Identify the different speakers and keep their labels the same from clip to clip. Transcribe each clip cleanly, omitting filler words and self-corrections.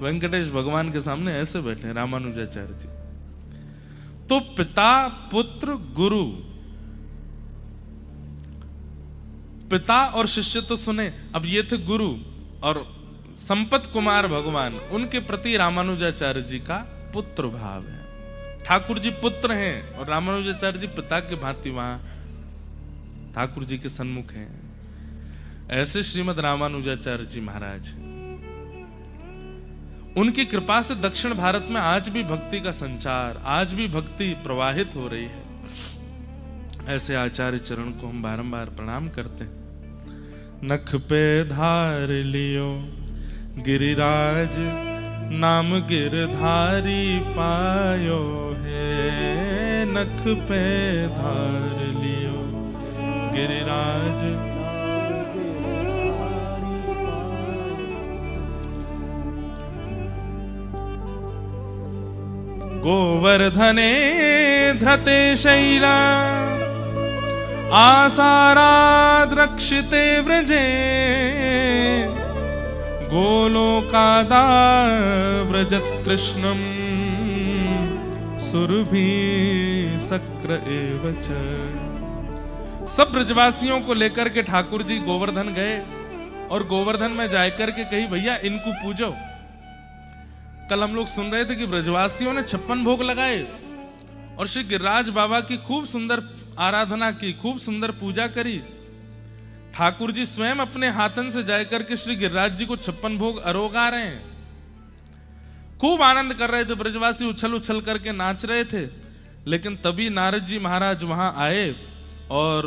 Speaker 1: वेंकटेश भगवान के सामने ऐसे बैठे रामानुजाचार्य जी। तो पिता पुत्र गुरु, पिता और शिष्य तो सुने, अब ये थे गुरु और संपत कुमार भगवान, उनके प्रति रामानुजाचार्य जी का पुत्र भाव है। ठाकुर जी पुत्र हैं और रामानुजाचार्य जी पिता के भांति वहां ठाकुर जी के सन्मुख हैं। ऐसे श्रीमद रामानुजाचार्य जी महाराज, उनकी कृपा से दक्षिण भारत में आज भी भक्ति का संचार, आज भी भक्ति प्रवाहित हो रही है। ऐसे आचार्य चरण को हम बारंबार प्रणाम करते हैं। नख पे धार लियो गिरिराज, नाम गिरधारी पायो है। नख पे धार लियो गिरिराज, गोवर्धने धृते शैला, आसाराद् रक्षिते व्रजे। गोलोकादाव्रजत् कृष्णं, सुरभि सक्र एव च। सब ब्रजवासियों को लेकर के ठाकुर जी गोवर्धन गए और गोवर्धन में जाकर के कही भैया इनको पूजो। कल हम लोग सुन रहे थे कि ब्रजवासियों ने 56 भोग लगाए और श्री गिरिराज बाबा की खूब सुंदर आराधना की, खूब सुंदर पूजा करी। ठाकुर जी स्वयं अपने हाथन से जाकर के श्री गिरिराज जी को 56 भोग अरोगा रहे हैं, खूब आनंद कर रहे थे। ब्रजवासी उछल उछल करके नाच रहे थे। लेकिन तभी नारद जी महाराज वहां आए और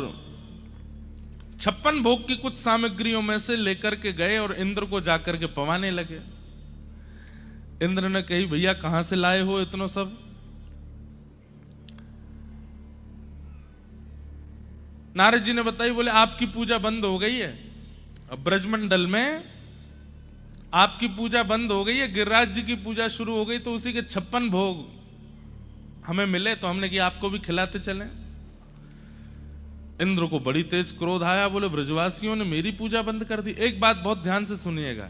Speaker 1: 56 भोग की कुछ सामग्रियों में से लेकर के गए और इंद्र को जाकर के पवाने लगे। इंद्र ने कही भैया कहां से लाए हो इतना सब? नारद जी ने बताई, बोले आपकी पूजा बंद हो गई है। अब ब्रजमंडल में आपकी पूजा बंद हो गई है, गिरिराज जी की पूजा शुरू हो गई, तो उसी के 56 भोग हमें मिले तो हमने कि आपको भी खिलाते चलें। इंद्र को बड़ी तेज क्रोध आया, बोले ब्रजवासियों ने मेरी पूजा बंद कर दी। एक बात बहुत ध्यान से सुनिएगा,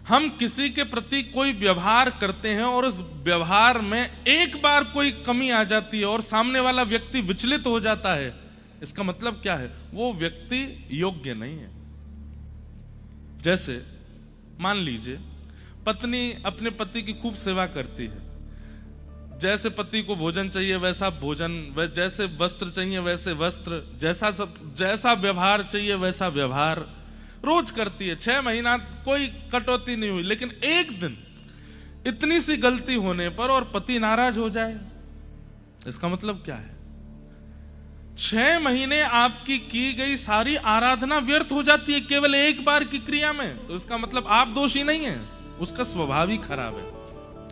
Speaker 1: हम किसी के प्रति कोई व्यवहार करते हैं और उस व्यवहार में एक बार कोई कमी आ जाती है और सामने वाला व्यक्ति विचलित हो जाता है, इसका मतलब क्या है? वो व्यक्ति योग्य नहीं है। जैसे मान लीजिए पत्नी अपने पति की खूब सेवा करती है, जैसे पति को भोजन चाहिए वैसा भोजन, जैसे वस्त्र चाहिए वैसे वस्त्र, जैसा व्यवहार चाहिए वैसा व्यवहार रोज करती है। 6 महीना कोई कटौती नहीं हुई, लेकिन एक दिन इतनी सी गलती होने पर और पति नाराज हो जाए, इसका मतलब क्या है? 6 महीने आपकी की गई सारी आराधना व्यर्थ हो जाती है केवल एक बार की क्रिया में। तो इसका मतलब आप दोषी नहीं है, उसका स्वभाव ही खराब है,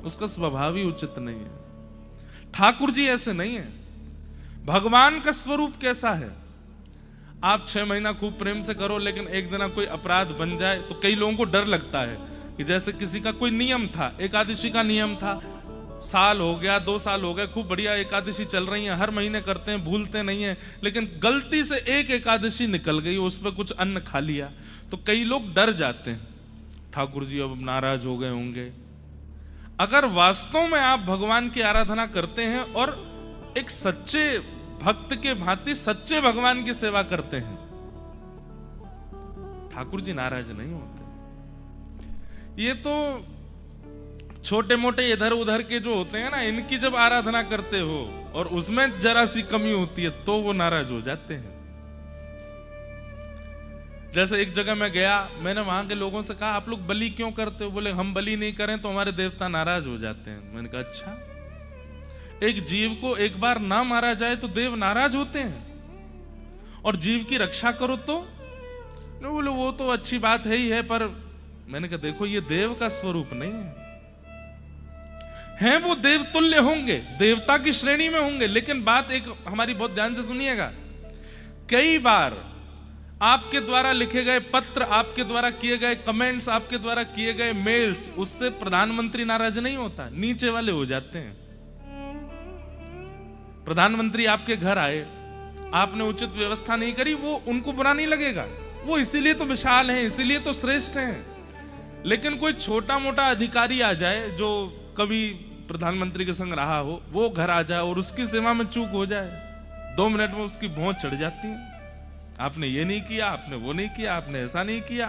Speaker 1: उसका स्वभाव ही उचित नहीं है। ठाकुर जी ऐसे नहीं है। भगवान का स्वरूप कैसा है? आप 6 महीना खूब प्रेम से करो, लेकिन एक दिन कोई अपराध बन जाए तो कई लोगों को डर लगता है कि जैसे किसी का कोई नियम था, एकादशी का नियम था, साल हो गया 2 साल हो गए, खूब बढ़िया एकादशी चल रही है, हर महीने करते हैं, भूलते नहीं है, लेकिन गलती से एक एकादशी निकल गई, उस पर कुछ अन्न खा लिया तो कई लोग डर जाते हैं, ठाकुर जी अब नाराज हो गए होंगे। अगर वास्तव में आप भगवान की आराधना करते हैं और एक सच्चे भक्त के भांति सच्चे भगवान की सेवा करते हैं, ठाकुर जी नाराज नहीं होते। ये तो छोटे मोटे इधर उधर के जो होते हैं ना, इनकी जब आराधना करते हो और उसमें जरा सी कमी होती है तो वो नाराज हो जाते हैं। जैसे एक जगह मैं गया, मैंने वहां के लोगों से कहा आप लोग बलि क्यों करते हो? बोले हम बलि नहीं करें तो हमारे देवता नाराज हो जाते हैं। मैंने कहा अच्छा, एक जीव को एक बार ना मारा जाए तो देव नाराज होते हैं और जीव की रक्षा करो तो? बोले वो तो अच्छी बात है ही है, पर मैंने कहा देखो ये देव का स्वरूप नहीं है। वो देव तुल्य होंगे, देवता की श्रेणी में होंगे, लेकिन बात एक हमारी बहुत ध्यान से सुनिएगा। कई बार आपके द्वारा लिखे गए पत्र, आपके द्वारा किए गए कमेंट्स, आपके द्वारा किए गए मेल्स, उससे प्रधानमंत्री नाराज नहीं होता, नीचे वाले हो जाते हैं। प्रधानमंत्री आपके घर आए, आपने उचित व्यवस्था नहीं करी, वो उनको बुरा नहीं लगेगा, वो इसीलिए तो विशाल हैं, इसीलिए तो श्रेष्ठ हैं। लेकिन कोई छोटा मोटा अधिकारी आ जाए जो कभी प्रधानमंत्री के संग रहा हो, वो घर आ जाए और उसकी सेवा में चूक हो जाए, 2 मिनट में उसकी भौंच चढ़ जाती है। आपने ये नहीं किया, आपने वो नहीं किया, आपने ऐसा नहीं किया।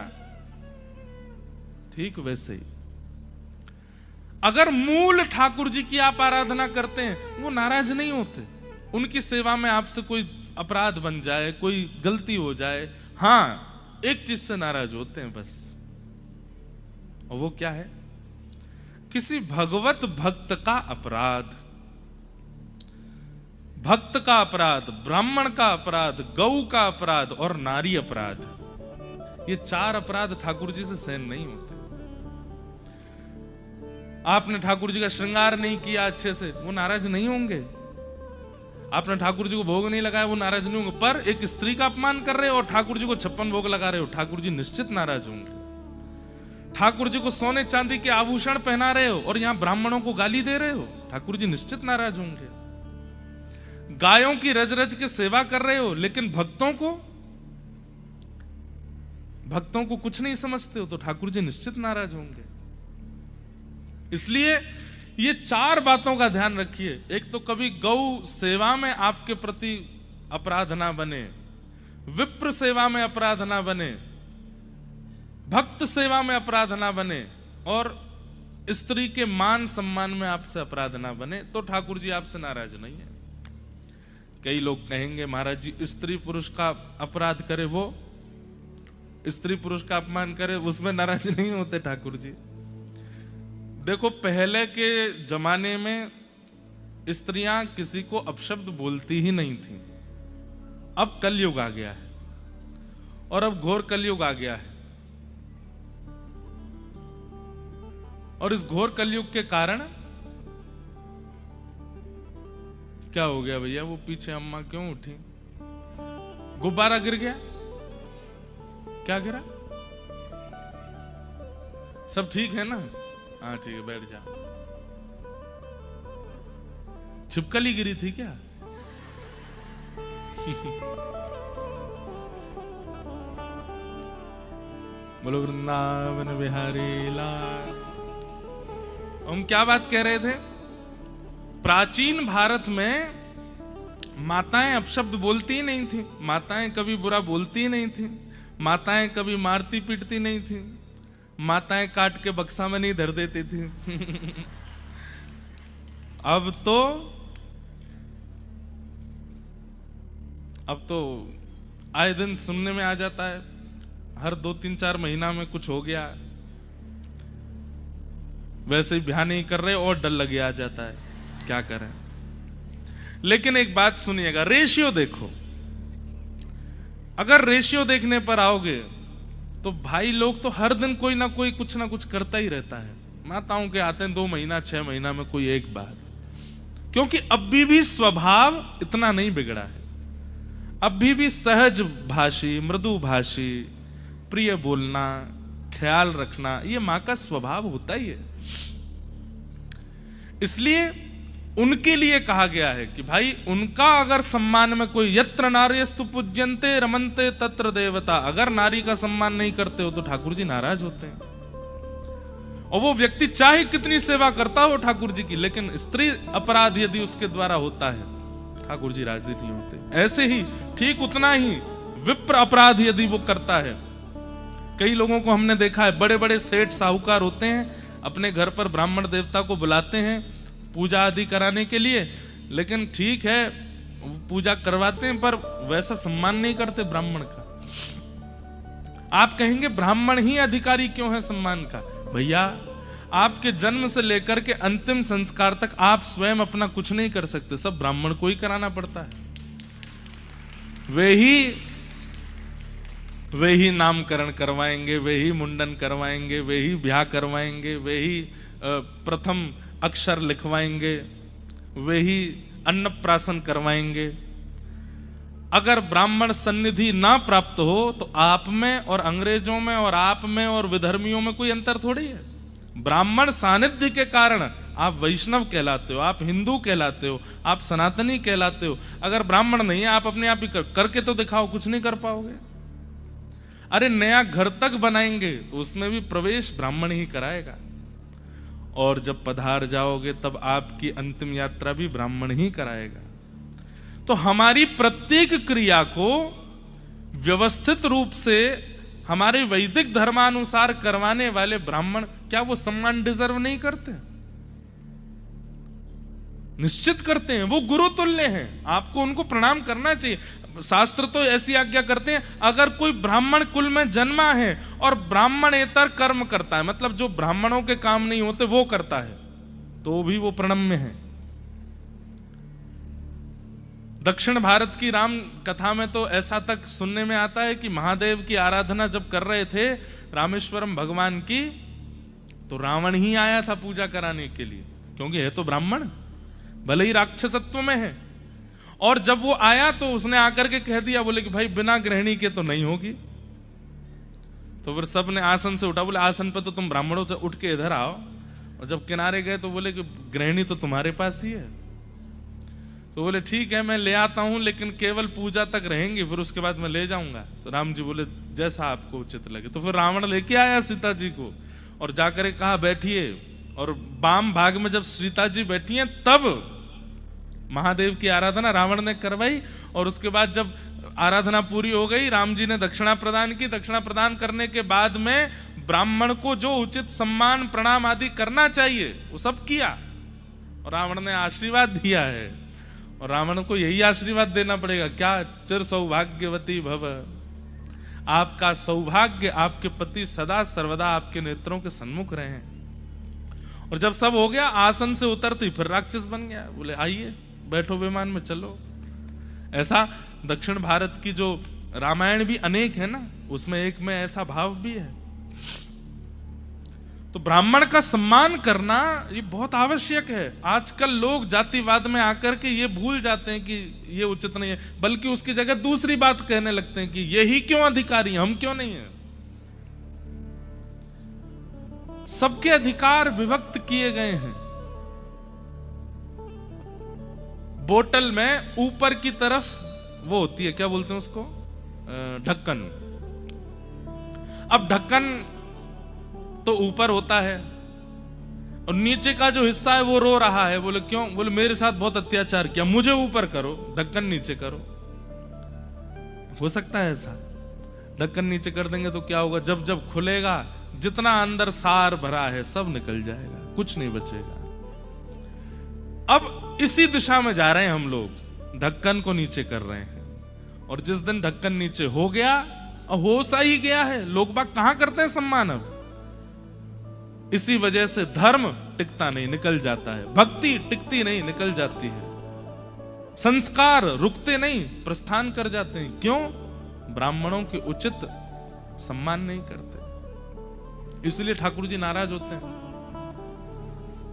Speaker 1: ठीक वैसे ही अगर मूल ठाकुर जी की आप आराधना करते हैं, वो नाराज नहीं होते। उनकी सेवा में आपसे कोई अपराध बन जाए, कोई गलती हो जाए, हां एक चीज से नाराज होते हैं बस, और वो क्या है? किसी भगवत भक्त का अपराध, भक्त का अपराध, ब्राह्मण का अपराध, गौ का अपराध और नारी अपराध। ये 4 अपराध ठाकुर जी से सहन नहीं होते। आपने ठाकुर जी का श्रृंगार नहीं किया अच्छे से, वो नाराज नहीं होंगे। आपने ठाकुर जी को भोग नहीं लगाया, वो नाराज नहीं होंगे। पर एक स्त्री का अपमान कर रहे हो और ठाकुर जी को 56 भोग लगा रहे हो, ठाकुर जी निश्चित नाराज होंगे। ठाकुर जी को सोने चांदी के आभूषण पहना रहे हो और यहां ब्राह्मणों को गाली दे रहे हो, ठाकुर जी निश्चित नाराज होंगे। गायों की रज रज के सेवा कर रहे हो, लेकिन भक्तों को कुछ नहीं समझते हो, तो ठाकुर जी निश्चित नाराज होंगे। इसलिए ये 4 बातों का ध्यान रखिए। एक तो कभी गौ सेवा में आपके प्रति अपराध ना बने, विप्र सेवा में अपराध ना बने, भक्त सेवा में अपराध ना बने, और स्त्री के मान सम्मान में आपसे अपराध ना बने, तो ठाकुर जी आपसे नाराज नहीं है। कई लोग कहेंगे महाराज जी स्त्री पुरुष का अपराध करे, वो स्त्री पुरुष का अपमान करे, उसमें नाराज नहीं होते ठाकुर जी। देखो पहले के जमाने में स्त्रियां किसी को अपशब्द बोलती ही नहीं थी। अब कलयुग आ गया है और अब घोर कलयुग आ गया है, और इस घोर कलयुग के कारण क्या हो गया भैया? वो पीछे अम्मा क्यों उठी? गुब्बारा गिर गया? क्या गिरा? सब ठीक है ना? हाँ ठीक है, बैठ जाओ। छिपकली गिरी थी क्या? बोलो वृंदावन बिहारी लाल। हम क्या बात कह रहे थे? प्राचीन भारत में माताएं अपशब्द बोलती ही नहीं थी, माताएं कभी बुरा बोलती ही नहीं थी, माताएं कभी मारती पीटती नहीं थी, माताएं काट के बक्सा में नहीं धर देती थी। अब तो आए दिन सुनने में आ जाता है, हर 2-3-4 महीना में कुछ हो गया, वैसे ही ब्याह नहीं कर रहे और डर लगे आ जाता है, क्या करें। लेकिन एक बात सुनिएगा, रेशियो देखो। अगर रेशियो देखने पर आओगे तो भाई लोग तो हर दिन कोई ना कोई कुछ ना कुछ करता ही रहता है। माताओं के आते हैं 2 महीना 6 महीना में कोई एक बात, क्योंकि अभी भी स्वभाव इतना नहीं बिगड़ा है, अभी भी सहज भाषी, मृदु भाषी, प्रिय बोलना, ख्याल रखना, ये मां का स्वभाव होता ही है। इसलिए उनके लिए कहा गया है कि भाई उनका अगर सम्मान में कोई, यत्र नार्यस्तु पूज्यन्ते रमन्ते तत्र देवता, अगर नारी का सम्मान नहीं करते हो तो ठाकुर जी नाराज होते हैं। और वो व्यक्ति चाहे कितनी सेवा करता हो ठाकुर जी की, लेकिन स्त्री अपराध यदि उसके द्वारा होता है, ठाकुर जी राजी नहीं होते। ऐसे ही ठीक उतना ही विप्र अपराध यदि वो करता है, कई लोगों को हमने देखा है, बड़े बड़े सेठ साहूकार होते हैं, अपने घर पर ब्राह्मण देवता को बुलाते हैं पूजा आदि कराने के लिए, लेकिन ठीक है पूजा करवाते हैं पर वैसा सम्मान नहीं करते ब्राह्मण का। आप कहेंगे ब्राह्मण ही अधिकारी क्यों है सम्मान का? भैया आपके जन्म से लेकर के अंतिम संस्कार तक आप स्वयं अपना कुछ नहीं कर सकते, सब ब्राह्मण को ही कराना पड़ता है। वे ही नामकरण करवाएंगे, वे ही मुंडन करवाएंगे, वे ही ब्याह करवाएंगे, वे ही प्रथम अक्षर लिखवाएंगे, वे ही अन्नप्राशन करवाएंगे। अगर ब्राह्मण सन्निधि ना प्राप्त हो तो आप में और अंग्रेजों में और आप में और विधर्मियों में कोई अंतर थोड़ी है। ब्राह्मण सानिध्य के कारण आप वैष्णव कहलाते हो, आप हिंदू कहलाते हो, आप सनातनी कहलाते हो। अगर ब्राह्मण नहीं है, आप अपने आप ही करके तो दिखाओ, कुछ नहीं कर पाओगे। अरे नया घर तक बनाएंगे तो उसमें भी प्रवेश ब्राह्मण ही कराएगा, और जब पधार जाओगे तब आपकी अंतिम यात्रा भी ब्राह्मण ही कराएगा। तो हमारी प्रत्येक क्रिया को व्यवस्थित रूप से हमारे वैदिक धर्मानुसार करवाने वाले ब्राह्मण, क्या वो सम्मान डिजर्व नहीं करते? निश्चित करते हैं, वो गुरु तुल्य हैं, आपको उनको प्रणाम करना चाहिए। शास्त्र तो ऐसी आज्ञा करते हैं, अगर कोई ब्राह्मण कुल में जन्मा है और ब्राह्मणेतर कर्म करता है, मतलब जो ब्राह्मणों के काम नहीं होते वो करता है, तो भी वो प्रणम्य है। दक्षिण भारत की राम कथा में तो ऐसा तक सुनने में आता है कि महादेव की आराधना जब कर रहे थे रामेश्वरम भगवान की, तो रावण ही आया था पूजा कराने के लिए, क्योंकि है तो ब्राह्मण, भले ही राक्षसत्व में है। और जब वो आया तो उसने आकर के कह दिया, बोले कि भाई बिना गृहिणी के तो नहीं होगी। तो फिर सब ने आसन से उठा, बोले आसन पे तो तुम ब्राह्मणों से उठ के इधर आओ। और जब किनारे गए तो बोले कि गृहिणी तो तुम्हारे पास ही है। तो बोले ठीक है मैं ले आता हूं, लेकिन केवल पूजा तक रहेंगे, फिर उसके बाद मैं ले जाऊंगा। तो राम जी बोले जैसा आपको उचित लगे। तो फिर रावण लेके आया सीता जी को और जाकर कहा बैठिए, और वाम भाग में जब सीता जी बैठी हैं तब महादेव की आराधना रावण ने करवाई। और उसके बाद जब आराधना पूरी हो गई, राम जी ने दक्षिणा प्रदान की। दक्षिणा प्रदान करने के बाद में ब्राह्मण को जो उचित सम्मान प्रणाम आदि करना चाहिए वो सब किया, और रावण ने आशीर्वाद दिया है। और रावण को यही आशीर्वाद देना पड़ेगा, क्या चिर सौभाग्यवती भव, आपका सौभाग्य, आपके पति सदा सर्वदा आपके नेत्रों के सन्मुख रहे। और जब सब हो गया, आसन से उतरती फिर राक्षस बन गया। बोले आइए बैठो विमान में चलो। ऐसा दक्षिण भारत की जो रामायण भी अनेक है ना, उसमें एक में ऐसा भाव भी है। तो ब्राह्मण का सम्मान करना ये बहुत आवश्यक है। आजकल लोग जातिवाद में आकर के ये भूल जाते हैं कि ये उचित नहीं है, बल्कि उसकी जगह दूसरी बात कहने लगते हैं कि यही क्यों अधिकारी, हम क्यों नहीं है। सबके अधिकार विभक्त किए गए हैं। बोतल में ऊपर की तरफ वो होती है, क्या बोलते हैं उसको, ढक्कन। अब ढक्कन तो ऊपर होता है और नीचे का जो हिस्सा है वो रो रहा है। बोले क्यों? बोले मेरे साथ बहुत अत्याचार किया, मुझे ऊपर करो, ढक्कन नीचे करो। हो सकता है ऐसा? ढक्कन नीचे कर देंगे तो क्या होगा? जब जब खुलेगा, जितना अंदर सार भरा है सब निकल जाएगा, कुछ नहीं बचेगा। अब इसी दिशा में जा रहे हैं हम लोग, ढक्कन को नीचे कर रहे हैं। और जिस दिन ढक्कन नीचे हो गया, और हो सा ही गया है, लोग बाग कहां करते हैं सम्मान अब। इसी वजह से धर्म टिकता नहीं, निकल जाता है। भक्ति टिकती नहीं, निकल जाती है। संस्कार रुकते नहीं, प्रस्थान कर जाते हैं। क्यों? ब्राह्मणों के उचित सम्मान नहीं करते, इसलिए ठाकुर जी नाराज होते हैं।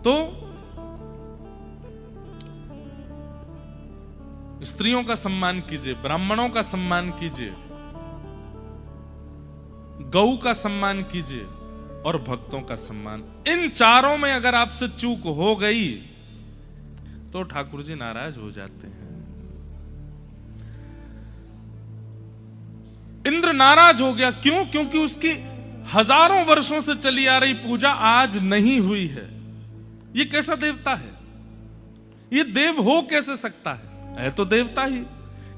Speaker 1: तो स्त्रियों का सम्मान कीजिए, ब्राह्मणों का सम्मान कीजिए, गौ का सम्मान कीजिए और भक्तों का सम्मान। इन चारों में अगर आपसे चूक हो गई तो ठाकुर जी नाराज हो जाते हैं। इंद्र नाराज हो गया, क्यों? क्योंकि उसकी हजारों वर्षों से चली आ रही पूजा आज नहीं हुई है। ये कैसा देवता है? ये देव हो कैसे सकता है तो देवता ही,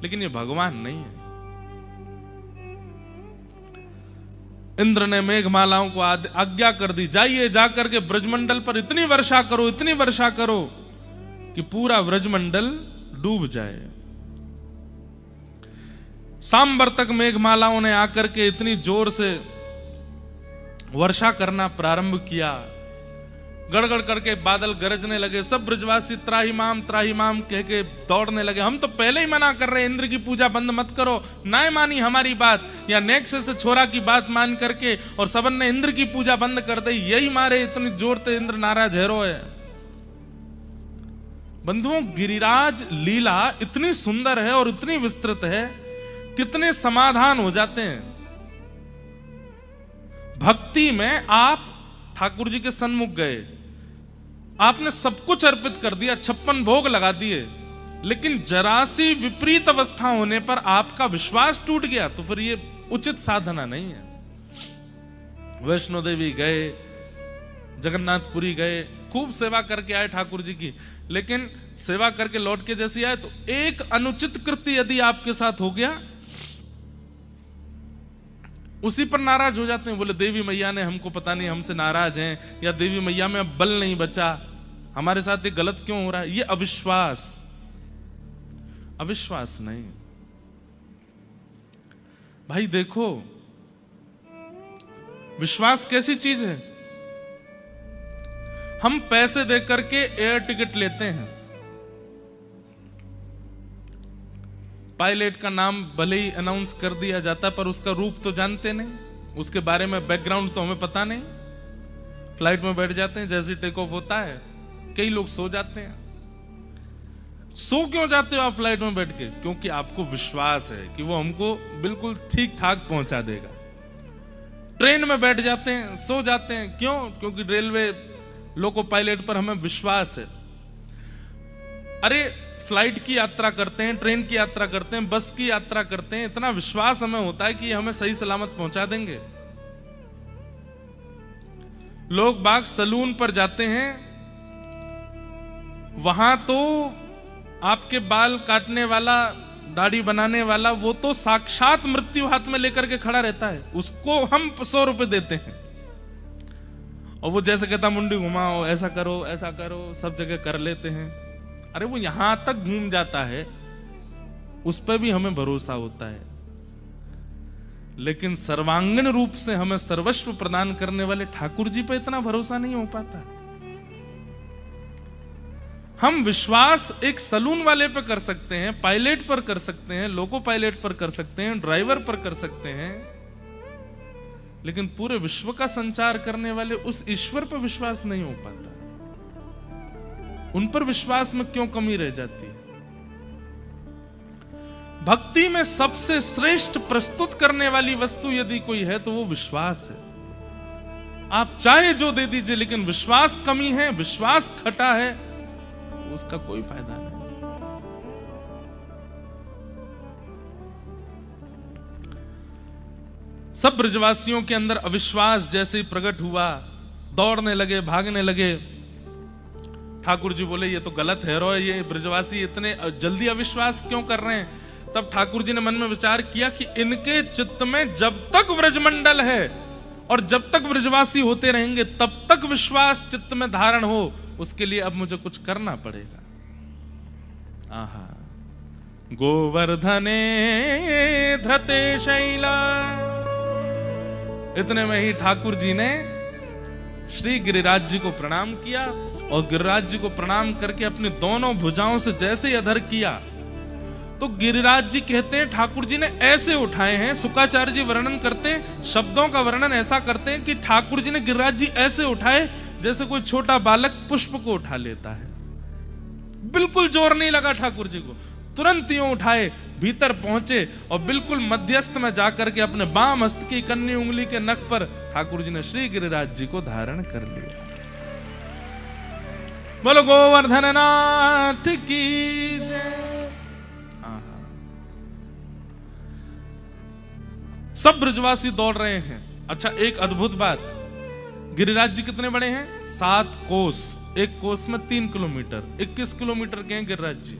Speaker 1: लेकिन ये भगवान नहीं है। इंद्र ने मेघमालाओं को आज्ञा कर दी, जाइए जाकर के ब्रजमंडल पर इतनी वर्षा करो, इतनी वर्षा करो कि पूरा ब्रजमंडल डूब जाए। सांबर तक मेघमालाओं ने आकर के इतनी जोर से वर्षा करना प्रारंभ किया, गड़गड़ करके बादल गरजने लगे। सब ब्रजवासी त्राहिमाम त्राहिमाम कह के दौड़ने लगे। हम तो पहले ही मना कर रहे हैं, इंद्र की पूजा बंद मत करो। ना मानी हमारी बात, या नेक्स्ट से छोरा की बात मान करके और सबन ने इंद्र की पूजा बंद कर दी। यही मारे इतनी जोर से इंद्र नाराज हैरो है। बंधुओं, गिरिराज लीला इतनी सुंदर है और इतनी विस्तृत है, कितने समाधान हो जाते हैं। भक्ति में आप ठाकुर जी के सन्मुख गए, आपने सब कुछ अर्पित कर दिया, 56 भोग लगा दिए, लेकिन जरा सी विपरीत अवस्था होने पर आपका विश्वास टूट गया, तो फिर ये उचित साधना नहीं है। वैष्णो देवी गए, जगन्नाथपुरी गए, खूब सेवा करके आए ठाकुर जी की, लेकिन सेवा करके लौट के जैसे आए तो एक अनुचित कृत्य यदि आपके साथ हो गया, उसी पर नाराज हो जाते हैं। बोले देवी मैया ने हमको पता नहीं हमसे नाराज हैं, या देवी मैया में अब बल नहीं बचा, हमारे साथ ये गलत क्यों हो रहा है। ये अविश्वास, अविश्वास नहीं भाई। देखो विश्वास कैसी चीज है। हम पैसे दे करके एयर टिकट लेते हैं, पायलट का नाम भले ही अनाउंस कर दिया जाता पर उसका रूप तो जानते नहीं, उसके बारे में बैकग्राउंड तो हमें पता नहीं। फ्लाइट में बैठ जाते हैं, जैसे टेक ऑफ होता है कई लोग सो जाते हैं। सो क्यों जाते हो आप फ्लाइट में बैठ के? क्योंकि आपको विश्वास है कि वो हमको बिल्कुल ठीक ठाक पहुंचा देगा। ट्रेन में बैठ जाते हैं, सो जाते हैं, क्यों? क्योंकि रेलवे लोको पायलट पर हमें विश्वास है। अरे फ्लाइट की यात्रा करते हैं, ट्रेन की यात्रा करते हैं, बस की यात्रा करते हैं, इतना विश्वास हमें होता है कि हमें सही सलामत पहुंचा देंगे। लोग बाग सलून पर जाते हैं, वहां तो आपके बाल काटने वाला, दाढ़ी बनाने वाला, वो तो साक्षात मृत्यु हाथ में लेकर के खड़ा रहता है, उसको हम 100 रुपए देते हैं और वो जैसे कहता मुंडी घुमाओ, ऐसा करो, सब जगह कर लेते हैं। अरे वो यहां तक घूम जाता है, उस पर भी हमें भरोसा होता है, लेकिन सर्वांगीण रूप से हमें सर्वस्व प्रदान करने वाले ठाकुर जी पर इतना भरोसा नहीं हो पाता। हम विश्वास एक सलून वाले पर कर सकते हैं, पायलट पर कर सकते हैं, लोको पायलट पर कर सकते हैं, ड्राइवर पर कर सकते हैं, लेकिन पूरे विश्व का संचार करने वाले उस ईश्वर पर विश्वास नहीं हो पाता। उन पर विश्वास में क्यों कमी रह जाती है? भक्ति में सबसे श्रेष्ठ प्रस्तुत करने वाली वस्तु यदि कोई है तो वो विश्वास है। आप चाहे जो दे दीजिए, लेकिन विश्वास कमी है, विश्वास खटा है, उसका कोई फायदा नहीं। सब ब्रजवासियों के अंदर अविश्वास जैसे ही प्रकट हुआ, दौड़ने लगे, भागने लगे। ठाकुर जी बोले ये तो गलत है रो, ये ब्रजवासी इतने जल्दी अविश्वास क्यों कर रहे हैं? तब ठाकुर जी ने मन में विचार किया कि इनके चित्त में जब तक ब्रजमंडल है और जब तक ब्रजवासी होते रहेंगे तब तक विश्वास चित्त में धारण हो, उसके लिए अब मुझे कुछ करना पड़ेगा। आहा, गोवर्धने धृते शैला। इतने में ही ठाकुर जी ने श्री गिरिराज जी को प्रणाम किया और गिरिराज जी को प्रणाम करके अपनी दोनों भुजाओं से जैसे ही अधर किया तो गिरिराज जी कहते हैं ठाकुर जी ने ऐसे उठाए हैं। शुक्राचार्य जी वर्णन करते हैं, शब्दों का वर्णन ऐसा करते हैं कि ठाकुर जी ने गिरिराज जी ऐसे उठाए जैसे कोई छोटा बालक पुष्प को उठा लेता है। बिल्कुल जोर नहीं लगा ठाकुर जी को, तुरंत यूं उठाए, भीतर पहुंचे और बिल्कुल मध्यस्थ में जाकर के अपने बाम हस्त की कन्नी उंगली के नख पर ठाकुर जी ने श्री गिरिराज जी को धारण कर लिया। बोलो गोवर्धन नाथ की जय। सब ब्रजवासी दौड़ रहे हैं। अच्छा, एक अद्भुत बात, गिरिराज जी कितने बड़े हैं? 7 कोस, एक कोस में 3 किलोमीटर, 21 किलोमीटर के हैं गिरिराज जी।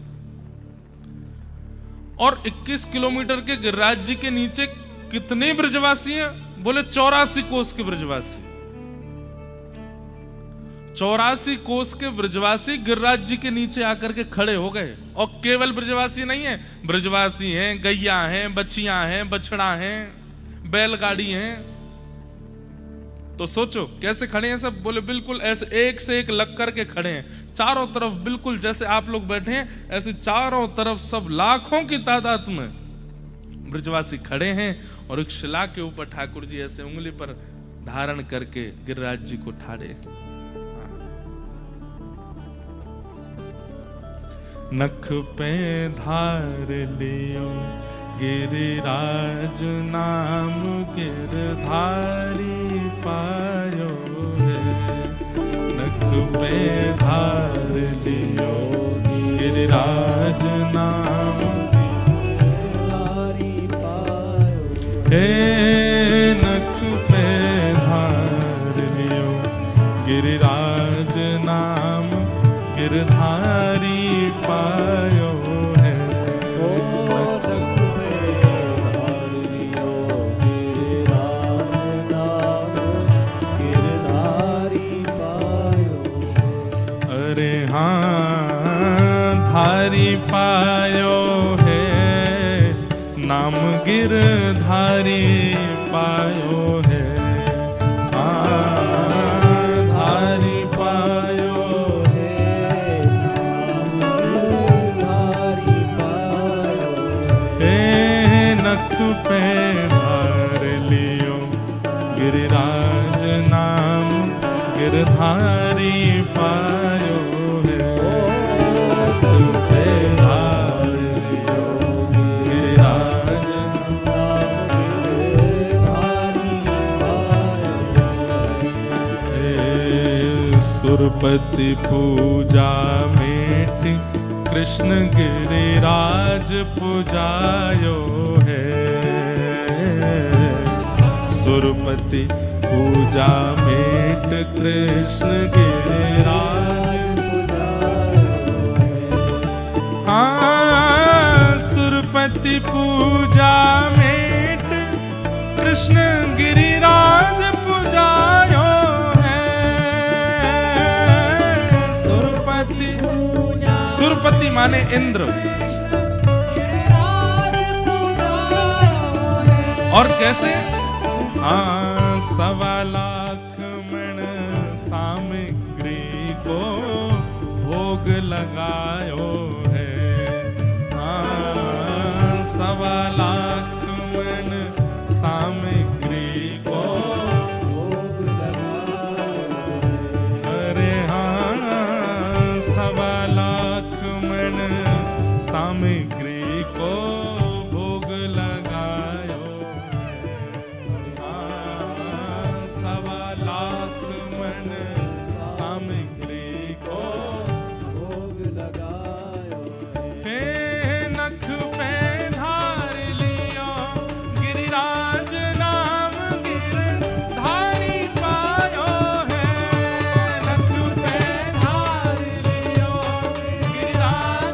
Speaker 1: और 21 किलोमीटर के गिरिराज जी के नीचे कितने ब्रजवासी हैं? बोले 84 कोस के ब्रजवासी। 84 कोस के ब्रजवासी गिरिराज जी के नीचे आकर के खड़े हो गए। और केवल ब्रजवासी नहीं है, ब्रजवासी हैं, गैया हैं, बछियां हैं, बछड़ा हैं, बैलगाड़ी हैं। तो सोचो कैसे खड़े हैं सब। बोले बिल्कुल ऐसे एक से एक लग करके खड़े हैं, चारों तरफ बिल्कुल जैसे आप लोग बैठे हैं ऐसे चारों तरफ सब लाखों की तादाद में ब्रजवासी खड़े हैं। और एक शिला के ऊपर ठाकुर जी ऐसे उंगली पर धारण करके गिरिराज जी को ठाड़े। नख पे धार लियो गिरिराज नाम गिरधारी पायो है। नख पे धार लियो गिरिराज नाम गिरधारी पायो है। गिरिराज नाम गिरधारी पायो है। अरे हाँ धारी पायो है, नाम गिरधारी पायो है। धारी पायो है, धारी पायो है। नख पे धार लियो गिरिराज नाम गिरधारी पायो है। नख पे धार लियो गिरिराज सुरपति पूजा मेट कृष्ण गिरिराज पूजायो है। सुरपति पूजा मेट कृष्ण गिरिराज हाँ सुरपति पूजा मेट कृष्ण गिरिराज पूजायो। सुरपति माने इंद्र, और कैसे? हाँ 1.25 लाख मण सामग्री को भोग लगायो है। हाँ 1.25 लाख मण सामग्री को भोग लगायो है। अरे हाँ 1.25 लाख सामग्री को भोग लगायो है। 1.25 लाख मन सामग्री को भोग लगायो है। नख पे धार लियो गिरिराज नाम गिरधारी पायो है। नख पे धार लियो गिरिराज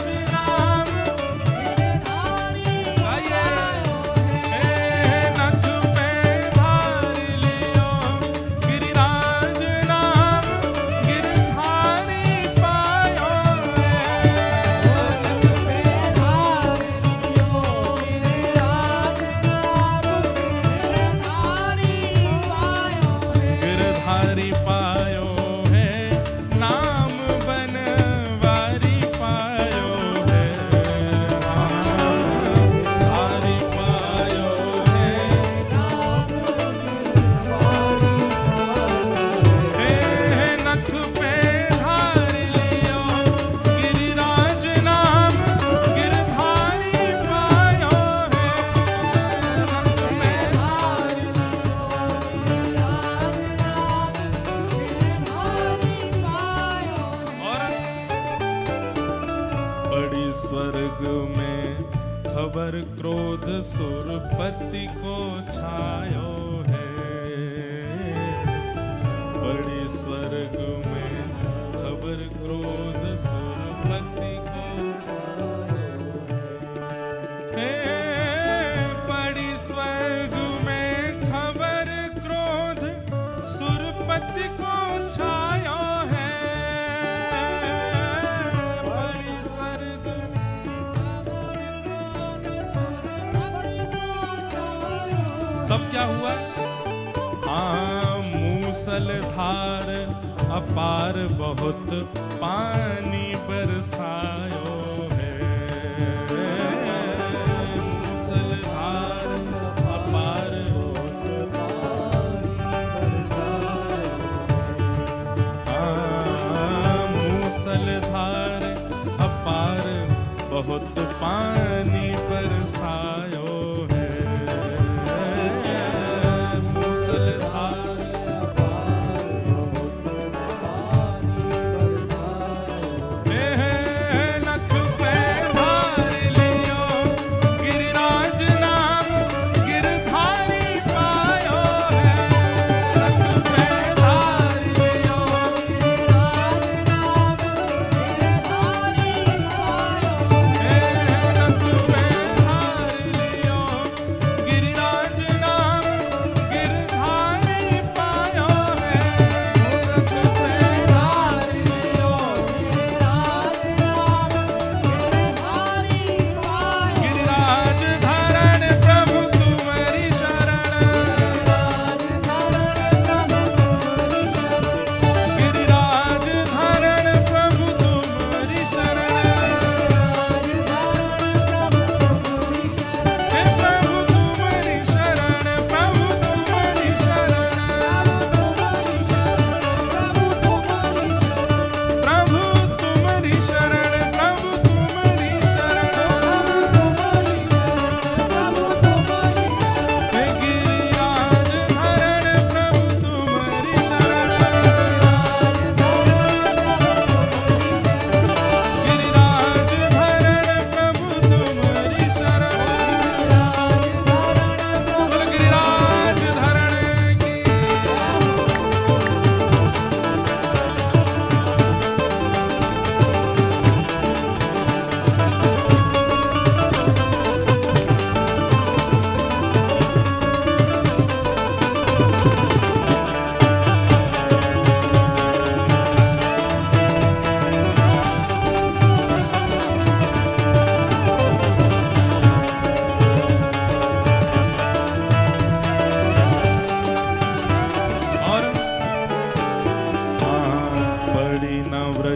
Speaker 1: खबर क्रोध सुरपति को छायो है। बड़ी स्वर्ग में खबर क्रोध सुरपति को छायो है। बड़ी स्वर्ग में खबर क्रोध सुरपति को छायो है। तब क्या हुआ? मूसलधार अपार बहुत पानी बरसायो है। मूसलधार अपार बहुत पानी बरसायो। मूसलधार अपार बहुत पानी बरसायो है।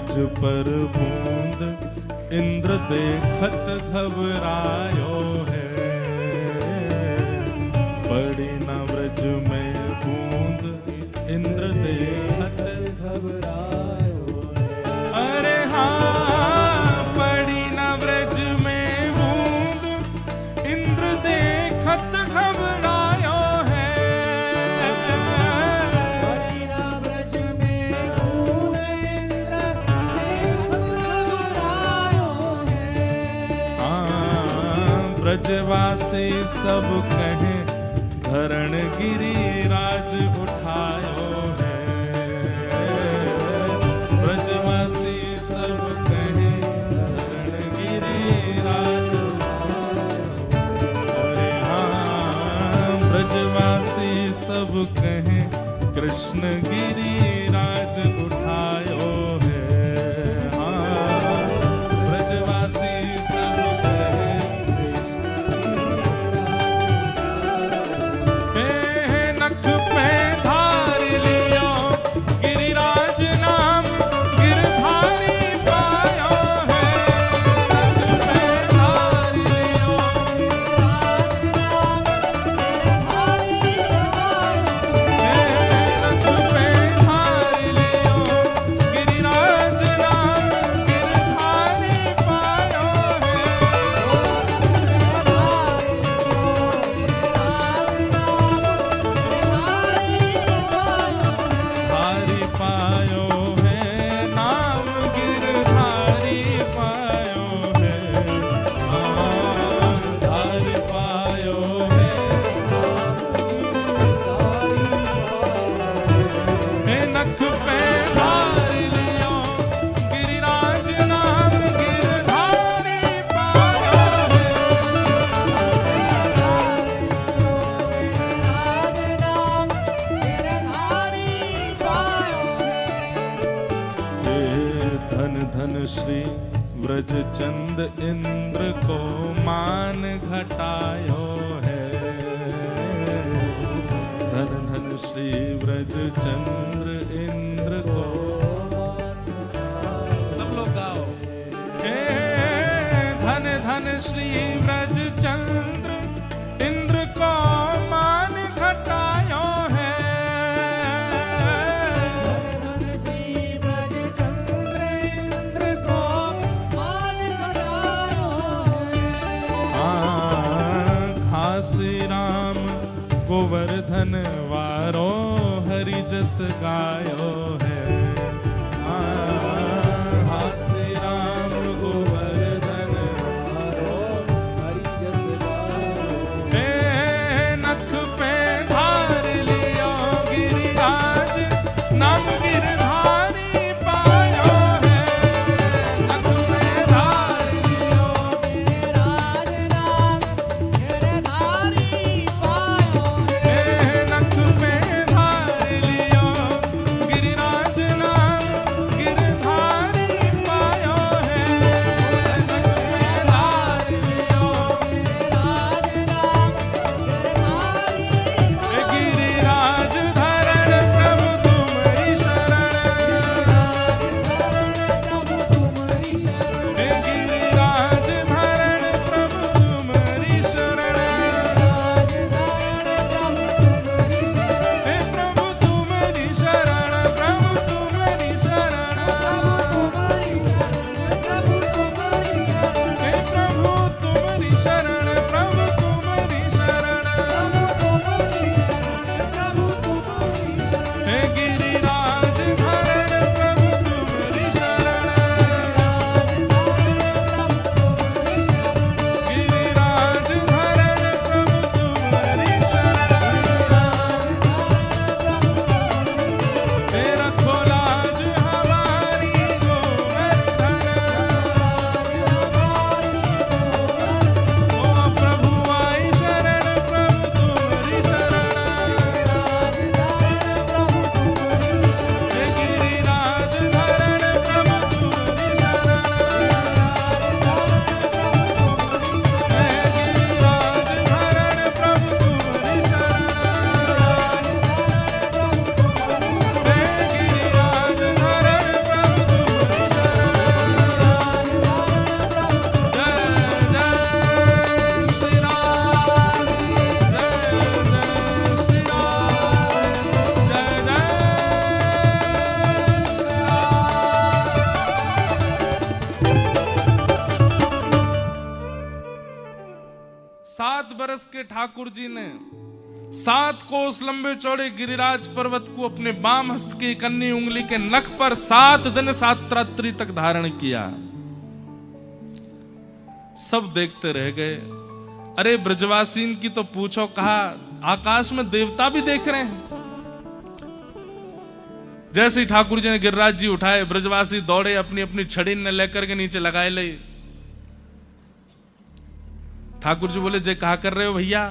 Speaker 1: ब्रज पर बूंद इंद्र देखत घबरायो है। पड़ी न ब्रज में बूंद इंद्र देखत घबरायो है। अरे हाँ, पड़ी न ब्रज में बूंद इंद्र देखत घबरायो है।
Speaker 2: पड़ी न ब्रज में बूंद इंद्र देखत घबरायो है।
Speaker 1: हाँ, ब्रजवासी सब कहें धरण गिरिराज उठायो है। ब्रजवासी सब कहें धरण गिरिराज उठायो। अरे हाँ, ब्रजवासी सब कहें कृष्ण गिरिराज उठायो है। हाँ, ब्रजवासी सब नख पे धार लियो गिरिराज नाम गिरधारी पायो है। नख पे धार लियो नख पे धार लियो गिरिराज नाम गिरधारी पायो धारी पायो है। नाम गिरधारी पायो है। हाँ, धारी पायो है। हे नख पे धार लियो गिरिराज नाम गिरधारी पायो है। हे धन धन श्री व्रज चंद इंद्र को मान घटायो है। धन धन श्री व्रज चंद्र इंद्र को सब लोग गाओ। हे धन धन श्री व्रज चंद्र इंद्र को मान घटायो है। घासी राम गोवर्धन वारो हरि जस गायो है। घासी राम गोवर्धन वारो बरस के ठाकुर जी ने 7 कोस लंबे चौड़े गिरिराज पर्वत को अपने बाम हस्त की कन्नी उंगली के नख पर 7 दिन 7 रात्रि तक धारण किया। सब देखते रह गए। अरे ब्रजवासीन की तो पूछो, कहा आकाश में देवता भी देख रहे हैं। जैसे ही ठाकुर जी ने गिरिराज जी उठाए, ब्रजवासी दौड़े, अपनी अपनी छड़ी ने लेकर के नीचे लगाए ले। ठाकुर जी बोले, जय कहा कर रहे हो भैया?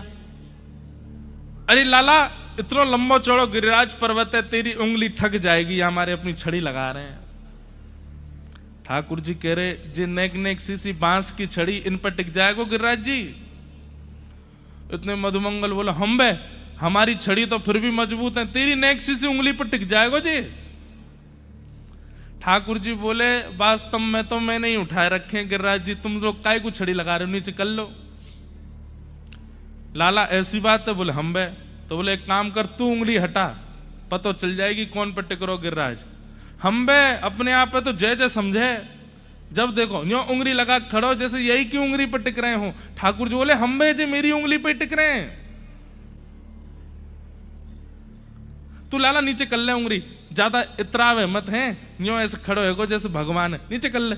Speaker 1: अरे लाला, इतना लंबा चौड़ा गिरिराज पर्वत है, तेरी उंगली थक जाएगी, हमारे अपनी छड़ी लगा रहे हैं। ठाकुर जी कह रहे, जे नेक नेक सी बांस की छड़ी, इन पर टिक जाएगा गिरिराज जी? इतने मधुमंगल बोला, हम बे, हमारी छड़ी तो फिर भी मजबूत है, तेरी नेक सी उंगली पर टिक जाएगा जी? ठाकुर जी बोले, वास्तव में तो मैं नहीं उठाए रखे गिरिराज जी, तुम लोग काय को छड़ी लगा रहे हो, नीचे कर लो। लाला ऐसी बात है? बोले हम बे। तो बोले एक काम कर, तू उंगली हटा, पता चल जाएगी कौन पर टिक रहो गिरिराज। हम बे, अपने आप पे तो जय जय समझे, जब देखो यो उंगली लगा खड़ो जैसे यही की उंगली पर टिक रहे हो। ठाकुर जी बोले, हम बे जी मेरी उंगली पे टिक रहे हैं, तू लाला नीचे कर ले उंगली, ज्यादा इतरावे मत है, यो ऐसे खड़ो है जैसे भगवान है, नीचे कर ले,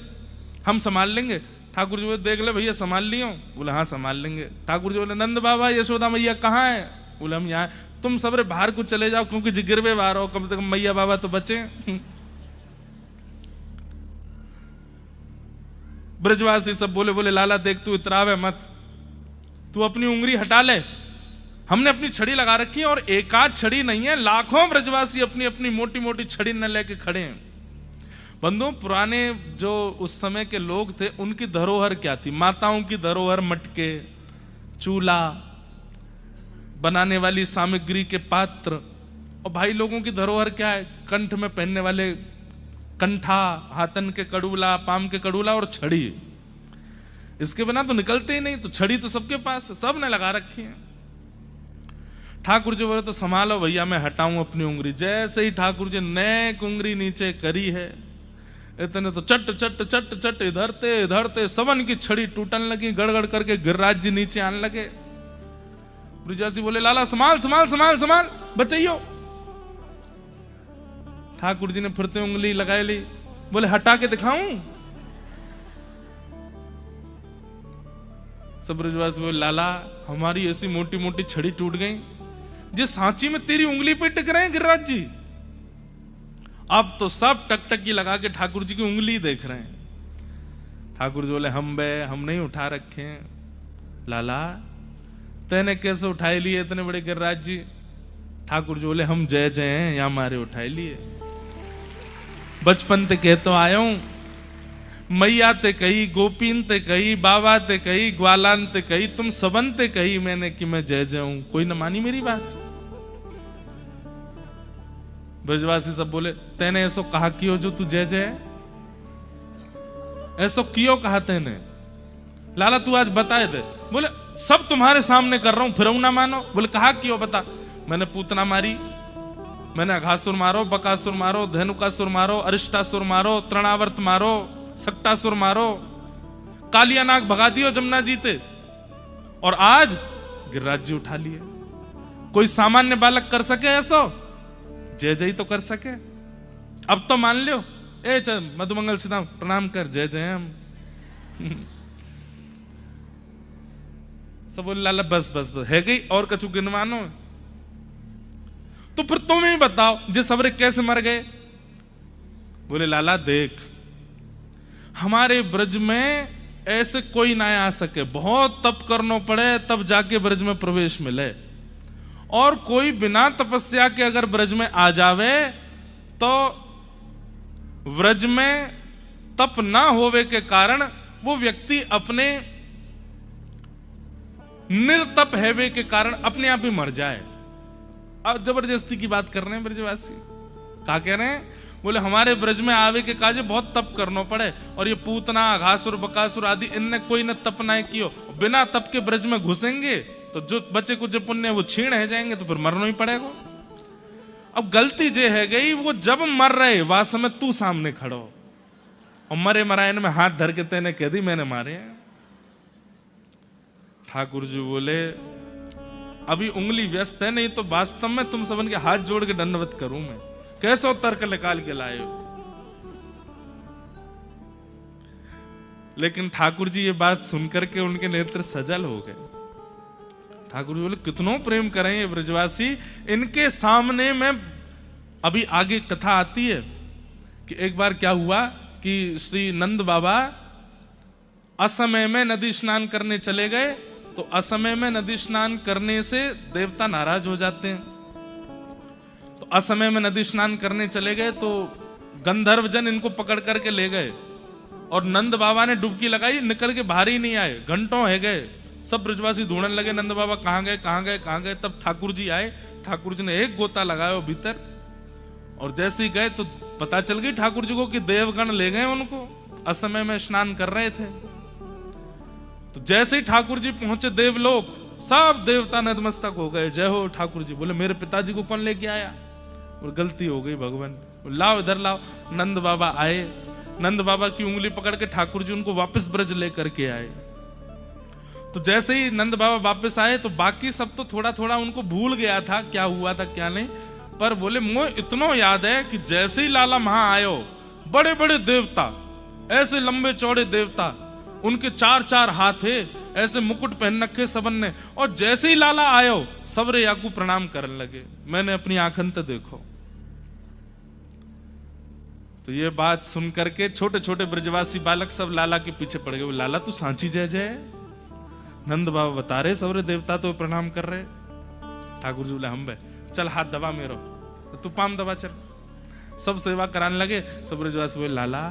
Speaker 1: हम संभाल लेंगे। ठाकुर जी बोले, देख ले भैया संभाल लियो? बोले हाँ संभाल लेंगे। ठाकुर जी बोले, नंद बाबा यशोदा मैया कहाँ है? बोले हम यहाँ। तुम सबरे बाहर को चले जाओ, क्योंकि जिगिरवे बाहर हो, कम से कम मैया बाबा तो बचे। ब्रजवासी सब बोले, बोले लाला देख तू इतरावे मत, तू अपनी उंगली हटा ले, हमने अपनी छड़ी लगा रखी है, और एक आध छड़ी नहीं है, लाखों ब्रजवासी अपनी अपनी मोटी मोटी छड़ी न लेके खड़े हैं। बंधुओं, पुराने जो उस समय के लोग थे, उनकी धरोहर क्या थी? माताओं की धरोहर मटके, चूल्हा, बनाने वाली सामग्री के पात्र, और भाई लोगों की धरोहर क्या है? कंठ में पहनने वाले कंठा, हाथन के कड़ूला, पाम के कड़ूला और छड़ी। इसके बिना तो निकलते ही नहीं, तो छड़ी तो सबके पास, सब ने लगा रखी है। ठाकुर जी बोले, तो संभालो भैया, मैं हटाऊं अपनी उंगली। जैसे ही ठाकुर जी नेक उंगली नीचे करी है, इतने तो चट चट चट चट इधरते इधरते सबन की छड़ी टूटने लगी, गड़गड़ करके गिरिराज जी नीचे आने लगे। ब्रजवासी बोले, लाला संभाल संभाल संभाल संभाल, बचाइयो। ठाकुर जी ने फिरते उंगली लगाई ली, बोले हटा के दिखाऊं? सब ब्रजवासी बोले, लाला हमारी ऐसी मोटी मोटी छड़ी टूट गई, जो सांची में तेरी उंगली पे टिक रहे हैं गिरिराज जी। अब तो सब टकटकी लगा के ठाकुर जी की उंगली देख रहे हैं। ठाकुर जी बोले, हम बे, हम नहीं उठा रखे हैं। लाला तेने कैसे उठाए लिए इतने बड़े गिरिराज जी? ठाकुर जी बोले, हम जय जय हैं, या हमारे उठाए लिए। बचपन ते कह तो आया हूं, मैया ते कही, गोपीन ते कही, बाबा ते कही, ग्वालान ते कही, तुम सबन ते कही मैंने कि मैं जय जय हूं, कोई न मानी मेरी बात। ब्रजवासी सब बोले, तेने ऐसो कहा कियो जो तू जय जय? ऐसो कियो कहा तेने? लाला तू आज बताए दे। बोले सब तुम्हारे सामने कर रहा हूं, फिर ना मानो। बोले कहा कियो बता? मैंने पूतना मारी, मैंने अघासुर मारो, बकासुर मारो, धेनुकासुर मारो, अरिष्टासुर मारो, तृणावर्त मारो, सक्टासुर मारो, कालिया नाग भगा दियो जमुना जीते, और आज गिरिराज जी उठा लिए। कोई सामान्य बालक कर सके ऐसो? जय जय तो कर सके। अब तो मान लो, ए चल मधुमंगल सीधा प्रणाम कर, जय जय हम। सब बोले, लाला बस बस बस है गई, और कछु गिनवानो? तो फिर तुम ही बताओ, जे सबरे कैसे मर गए? बोले लाला देख, हमारे ब्रज में ऐसे कोई ना आ सके, बहुत तप करना पड़े तब जाके ब्रज में प्रवेश मिले, और कोई बिना तपस्या के अगर ब्रज में आ जावे तो ब्रज में तप ना होवे के कारण वो व्यक्ति अपने निर्तप हैवे के कारण अपने आप ही मर जाए। अब जबरदस्ती की बात कर रहे हैं ब्रजवासी, क्या कह रहे हैं? बोले हमारे ब्रज में आवे के काजे बहुत तप करना पड़े, और ये पूतना, घासुर, बकासुर आदि इनने कोई न तप ना कियो, बिना तप के ब्रज में घुसेंगे तो जो बच्चे कुछ पुण्य वो छीण है जाएंगे, तो फिर मरना ही पड़ेगा। अब गलती जे है गई, वो जब मर रहे वह समय तू सामने खड़ो, और मरे मरायन में हाथ धर के तेने कह दी मैंने मारे हैं। ठाकुर जी बोले अभी उंगली व्यस्त है, नहीं तो वास्तव में तुम सबन के हाथ जोड़ के दंडवत करूं मैं। कैसो तर्क निकाल के लाए हो। लेकिन ठाकुर जी ये बात सुनकर के उनके नेत्र सजल हो गए। ठाकुर जी बोले कितनों प्रेम करें ये ब्रजवासी, इनके सामने में। अभी आगे कथा आती है कि एक बार क्या हुआ कि श्री नंद बाबा असमय में नदी स्नान करने चले गए। तो असमय में नदी स्नान करने से देवता नाराज हो जाते हैं। तो असमय में नदी स्नान करने चले गए तो गंधर्व जन इनको पकड़ करके ले गए और नंद बाबा ने डुबकी लगाई, निकल के बाहर ही नहीं आए। घंटों है गए, सब ब्रजवासी ढूंढने लगे नंद बाबा कहां गए कहां गए कहां गए। तब ठाकुर जी आए। ठाकुर जी ने एक गोता लगाया भीतर और जैसे ही गए तो पता चल गई ठाकुर जी को कि देवगण ले गए उनको, असमय में स्नान कर रहे थे। तो जैसे ही ठाकुर जी पहुंचे देवलोक, सब देवता नतमस्तक हो गए, जय हो ठाकुर जी। बोले मेरे पिताजी को कौन लेके आया? और गलती हो गई भगवान, लाओ इधर लाओ। नंद बाबा आए, नंद बाबा की उंगली पकड़ के ठाकुर जी उनको वापस ब्रज लेकर के आए। तो जैसे ही नंद बाबा वापस आए तो बाकी सब तो थोड़ा थोड़ा उनको भूल गया था क्या हुआ था क्या नहीं, पर बोले मुझे इतना याद है कि जैसे ही लाला वहां आयो, बड़े बड़े देवता, ऐसे लंबे चौड़े देवता, उनके 4-4 हाथ है, ऐसे मुकुट पहन रखे सबन ने, और जैसे ही लाला आयो सबरे याकू प्रणाम करने लगे, मैंने अपनी आंखन ते देखो। तो ये बात सुन करके छोटे छोटे ब्रजवासी बालक सब लाला के पीछे पड़ गए। लाला तू सांची जय जय। नंद बाबा बता रहे सबरे देवता तो प्रणाम कर रहे। ठाकुर जी बोले हम बे चल हाथ दबा मेरो, तू पाम दबा चल। सब सेवा कराने लगे। सब ब्रजवासी बोले लाला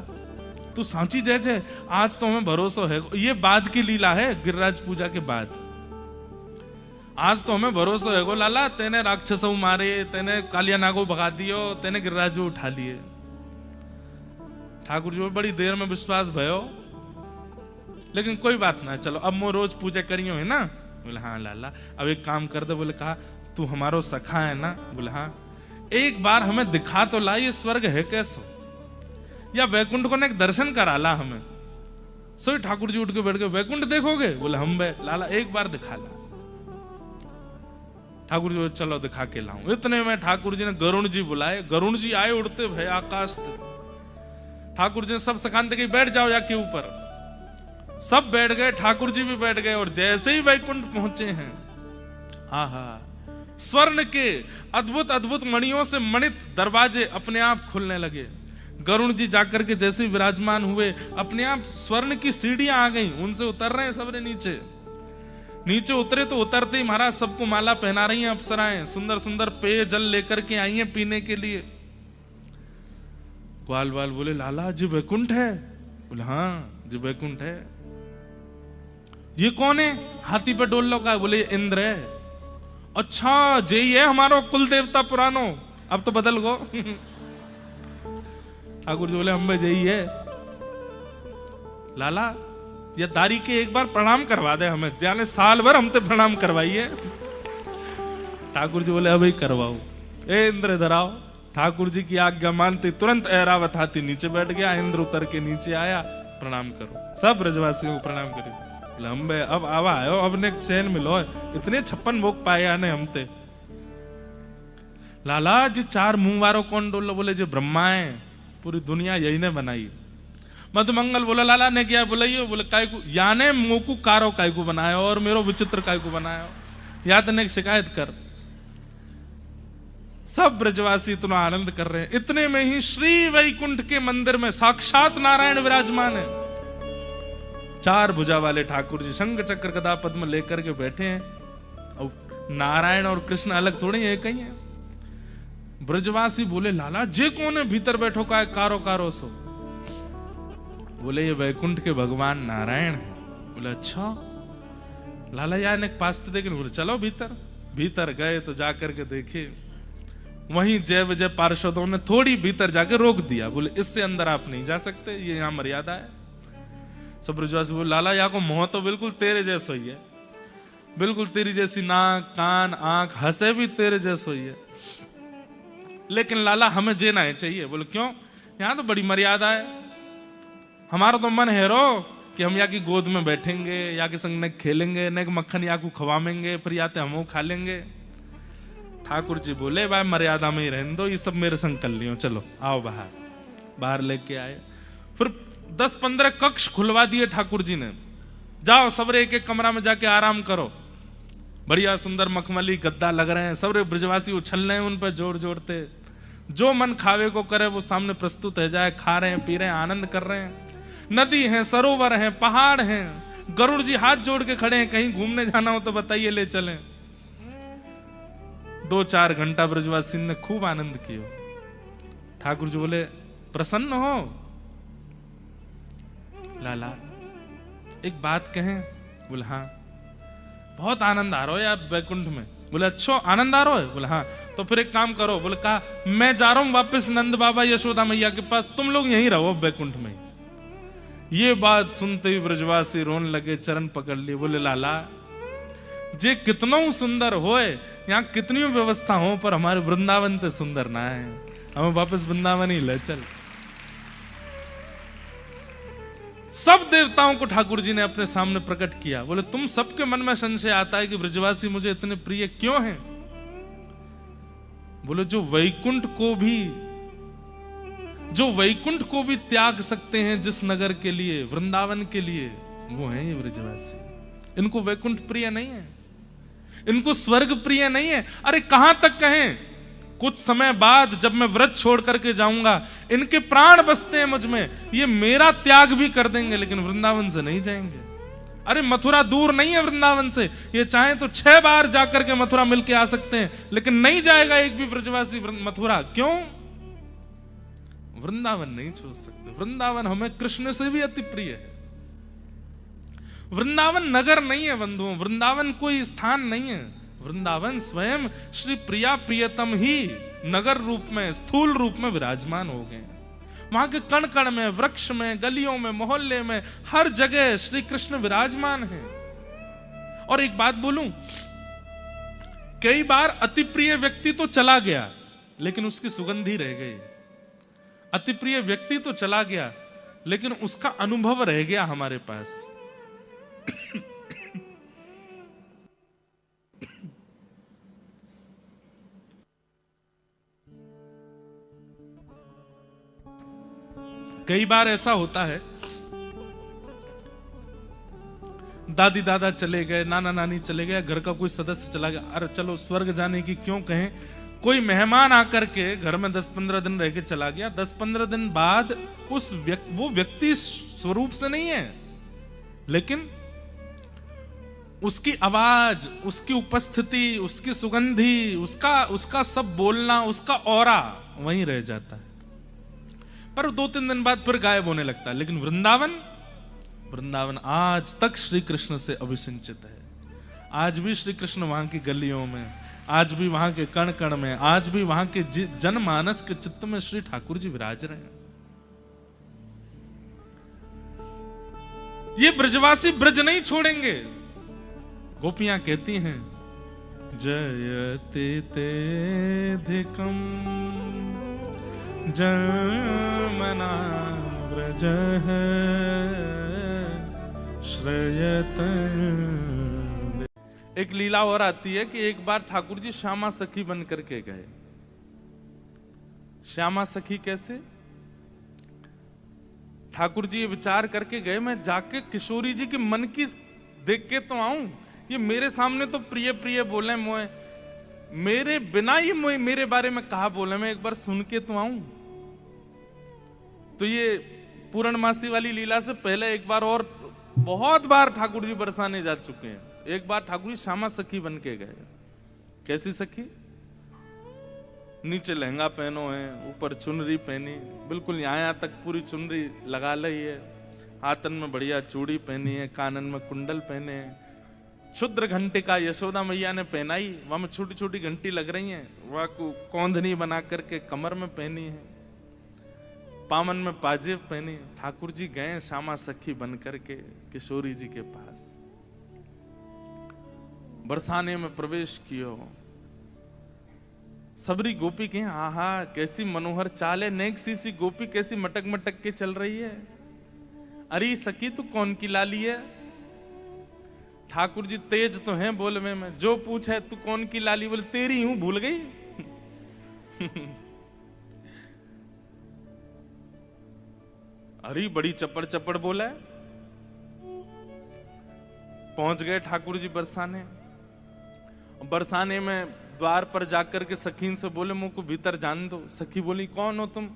Speaker 1: तू सांची जय जय, आज तो हमें भरोसा है। ये बाद की लीला है, गिरिराज पूजा के बाद। आज तो हमें भरोसा है गो लाला, तेने राक्षसों मारे, तेने कालिया नागो भगा दियो, तेने गिरिराज उठा लिए। ठाकुर जी बड़ी देर में विश्वास भयो, लेकिन कोई बात ना, चलो अब मैं रोज पूजा करियो है ना। बोले हाँ लाला, अब एक काम कर दे। बोले कहा तू हमारो सखा है ना? बोले हाँ। एक बार हमें दिखा तो ला ये स्वर्ग है कैसा, या वैकुंठ को ना एक दर्शन करा ला हमें। सो ठाकुर जी उठ के बैठ गए, वैकुंठ देखोगे? बोले हम बे लाला एक बार दिखा ला। ठाकुर जी चलो दिखा के लाऊं। इतने में ठाकुर जी ने गरुण जी बुलाए। गरुण जी आए उड़ते भय आकाश थे। ठाकुर जी ने सब सखान के बैठ जाओ जाके ऊपर। सब बैठ गए, ठाकुर जी भी बैठ गए, और जैसे ही वैकुंठ पहुंचे हैं, आहा, स्वर्ण के अद्भुत अद्भुत मणियों से मणित दरवाजे अपने आप खुलने लगे। गरुण जी जाकर के जैसे ही विराजमान हुए, अपने आप स्वर्ण की सीढ़ियां आ गई, उनसे उतर रहे हैं सबरे नीचे। नीचे उतरे तो उतरते ही महाराज सबको माला पहना रही हैं अप्सराएं, सुंदर सुंदर पेय जल लेकर के आई हैं पीने के लिए। ग्वाल वाल बोले लाला जी वैकुंठ है? बोले हाँ जी वैकुंठ है। ये कौन है हाथी पे डोल लो का? बोले इंद्र है। अच्छा जय है हमारो कुल देवता पुरानो, अब तो बदल गो। ठाकुर जी बोले हम जय है। लाला ये दारी के एक बार प्रणाम करवा दे हमें, जाने साल भर हमते प्रणाम करवाइए। ठाकुर जी बोले अभी करवाओ। ए इंद्र इधर आओ। ठाकुर जी की आज्ञा मानते तुरंत ऐरावत हाथी नीचे बैठ गया। इंद्र उतर के नीचे आया, प्रणाम करो। सब ब्रजवासियों को प्रणाम करे। लंबे अब आवा आयो, अब ने चैन मिलो, इतने 56 भोग पाए आने हमते। लाला जी 4 मुंह वारो कौन डोलो? बोले जो ब्रह्मा है, पूरी दुनिया यही ने बनाई। मधुमंगल बोला लाला ने क्या बोलाइयो? बोले काय को याने मोकू कारो काय को बनाया और मेरो विचित्र काय को बनाया, या तो ने शिकायत कर। सब ब्रजवासी इतना आनंद कर रहे हैं। इतने में ही श्री वैकुंठ के मंदिर में साक्षात नारायण विराजमान है। 4 भुजा वाले ठाकुर जी शंख चक्र गदा पद्म लेकर के बैठे हैं। और नारायण और कृष्ण अलग थोड़े एक ही हैं। ब्रजवासी बोले लाला जे कौन है भीतर बैठो का कारो कारो सो? बोले ये वैकुंठ के भगवान नारायण है। बोले अच्छा लाला यार ने पास तो देखे। बोले चलो भीतर। भीतर गए तो जाकर के देखे, वहीं जय विजय पार्षदों ने थोड़ी भीतर जाके रोक दिया। बोले इससे अंदर आप नहीं जा सकते, ये यहाँ मर्यादा है। सब ब्रजवासी बोले लाला यहाँ को मुंह तो बिल्कुल तेरे जैसा ही है, बिल्कुल तेरी जैसी नाक कान आंख, हंसे भी तेरे जैसा ही है, लेकिन लाला हमें जेना है चाहिए। बोले क्यों? यहाँ तो बड़ी मर्यादा है, हमारा तो मन है रो कि हम या की गोद में बैठेंगे, या के संग ने खेलेंगे, ने मक्खन या को खवामेंगे, फिर याते हम खा लेंगे। ठाकुर जी बोले भाई मर्यादा में ही रहने दो, ये सब मेरे संग कर लियो, चलो आओ बाहर। बाहर लेके आए, फिर 10-15 कक्ष खुलवा दिए ठाकुर जी ने, जाओ सबरे एक एक कमरा में जाके आराम करो। बढ़िया सुंदर मखमली गद्दा लग रहे हैं, सबरे ब्रजवासी उछल रहे हैं उन पर जोर जोड़ते, जो मन खावे को करे वो सामने प्रस्तुत है जाए, खा रहे हैं, पी रहे हैं, आनंद कर रहे हैं। नदी है, सरोवर है, पहाड़ हैं, गरुड़ जी हाथ जोड़ के खड़े हैं, कहीं घूमने जाना हो तो बताइए ले चलें। 2-4 घंटा ब्रजवासी ने खूब आनंद किया। ठाकुर जी बोले प्रसन्न हो लाला, एक बात कहें? बोले हाँ। बहुत आनंद आ रहा है यार बैकुंठ में। बोले अच्छा आनंद आ रहा है? बोले हाँ। तो फिर एक काम करो। बोले कहा मैं जा रहा हूं वापस नंद बाबा यशोदा मैया के पास, तुम लोग यहीं रहो बैकुंठ में। ये बात सुनते ही ब्रजवासी रोने लगे, चरण पकड़ लिए। बोले लाला जे कितनो सुंदर होए, यहाँ कितनी व्यवस्था हो, पर हमारे वृंदावन तो सुंदर ना है, हमें वापस वृंदावन ही ले चल। सब देवताओं को ठाकुर जी ने अपने सामने प्रकट किया। बोले तुम सबके मन में संशय आता है कि ब्रजवासी मुझे इतने प्रिय क्यों हैं? बोले जो वैकुंठ को भी त्याग सकते हैं जिस नगर के लिए, वृंदावन के लिए, वो हैं ये ब्रजवासी। इनको वैकुंठ प्रिय नहीं है, इनको स्वर्ग प्रिय नहीं है। अरे कहां तक कहें, कुछ समय बाद जब मैं व्रत छोड़ करके जाऊंगा, इनके प्राण बसते हैं मुझ में, ये मेरा त्याग भी कर देंगे लेकिन वृंदावन से नहीं जाएंगे। अरे मथुरा दूर नहीं है वृंदावन से, ये चाहे तो 6 बार जाकर के मथुरा मिलके आ सकते हैं, लेकिन नहीं जाएगा एक भी ब्रजवासी मथुरा। क्यों? वृंदावन नहीं छोड़ सकते। वृंदावन हमें कृष्ण से भी अति प्रिय है। वृंदावन नगर नहीं है बंधुओं, वृंदावन कोई स्थान नहीं है। वृंदावन स्वयं श्री प्रिया प्रियतम ही नगर रूप में, स्थूल रूप में विराजमान हो गए। वहां के कण कण में, वृक्ष में, गलियों में, मोहल्ले में, हर जगह श्री कृष्ण विराजमान है। और एक बात बोलूं, कई बार अति प्रिय व्यक्ति तो चला गया लेकिन उसकी सुगंधी रह गई। अति प्रिय व्यक्ति तो चला गया लेकिन उसका अनुभव रह गया हमारे पास। कई बार ऐसा होता है, दादी दादा चले गए, नाना नानी चले गए, घर का कोई सदस्य चला गया, अरे चलो स्वर्ग जाने की क्यों कहें, कोई मेहमान आकर के घर में 10-15 दिन रह के चला गया, 10-15 दिन बाद वो व्यक्ति स्वरूप से नहीं है, लेकिन उसकी आवाज, उसकी उपस्थिति, उसकी सुगंधी, उसका सब बोलना, उसका ऑरा वहीं रह जाता है। पर 2-3 दिन बाद फिर गायब होने लगता है। लेकिन वृंदावन आज तक श्री कृष्ण से अभिसिंचित है। आज भी श्री कृष्ण वहां की गलियों में, आज भी वहां के कण कण में, आज भी वहां के जनमानस के चित्त में श्री ठाकुर जी विराज रहे हैं। ये ब्रजवासी ब्रज नहीं छोड़ेंगे। गोपियां कहती हैं जयते तेधिकम जन्मना व्रज श्रयत। एक लीला और आती है कि एक बार ठाकुर जी श्यामा सखी बन करके गए। श्यामा सखी कैसे? ठाकुर जी ये विचार करके गए, मैं जाके किशोरी जी के मन की देख के तो आऊं, ये मेरे सामने तो प्रिय प्रिय बोले, मोए मेरे बिना ही मेरे बारे में कहा बोले, मैं एक बार सुन के तो आऊं। तो ये पूर्णमासी वाली लीला से पहले एक बार और बहुत बार ठाकुर जी बरसाने जा चुके हैं। एक बार ठाकुर जी श्यामा सखी बन के गए। कैसी सखी? नीचे लहंगा पहनो है, ऊपर चुनरी पहनी, बिल्कुल यहाँ तक पूरी चुनरी लगा ली है, हाथन में बढ़िया चूड़ी पहनी है, कानन में कुंडल पहने हैं, क्षुद्र घंटे का यशोदा मैया ने पहनाई, वहां में छोटी छोटी घंटी लग रही हैं, वह को कौंधनी बना करके कमर में पहनी है, पामन में पाजेब पहनी। ठाकुर जी गए श्यामा सखी बन करके किशोरी जी के पास, बरसाने में प्रवेश कियो। सबरी गोपी के आहा कैसी मनोहर चाल है, नेक सी गोपी कैसी मटक मटक के चल रही है। अरे सखी तू कौन की लाली है? ठाकुर जी तेज तो हैं बोलने में, जो पूछे तू कौन की लाली, बोले तेरी हूं, भूल गई। अरे बड़ी चपड़ चपड़ बोला है। पहुंच गए ठाकुर जी बरसाने। बरसाने में द्वार पर जाकर के सखीन से बोले मुझको भीतर जान दो। सखी बोली कौन हो तुम?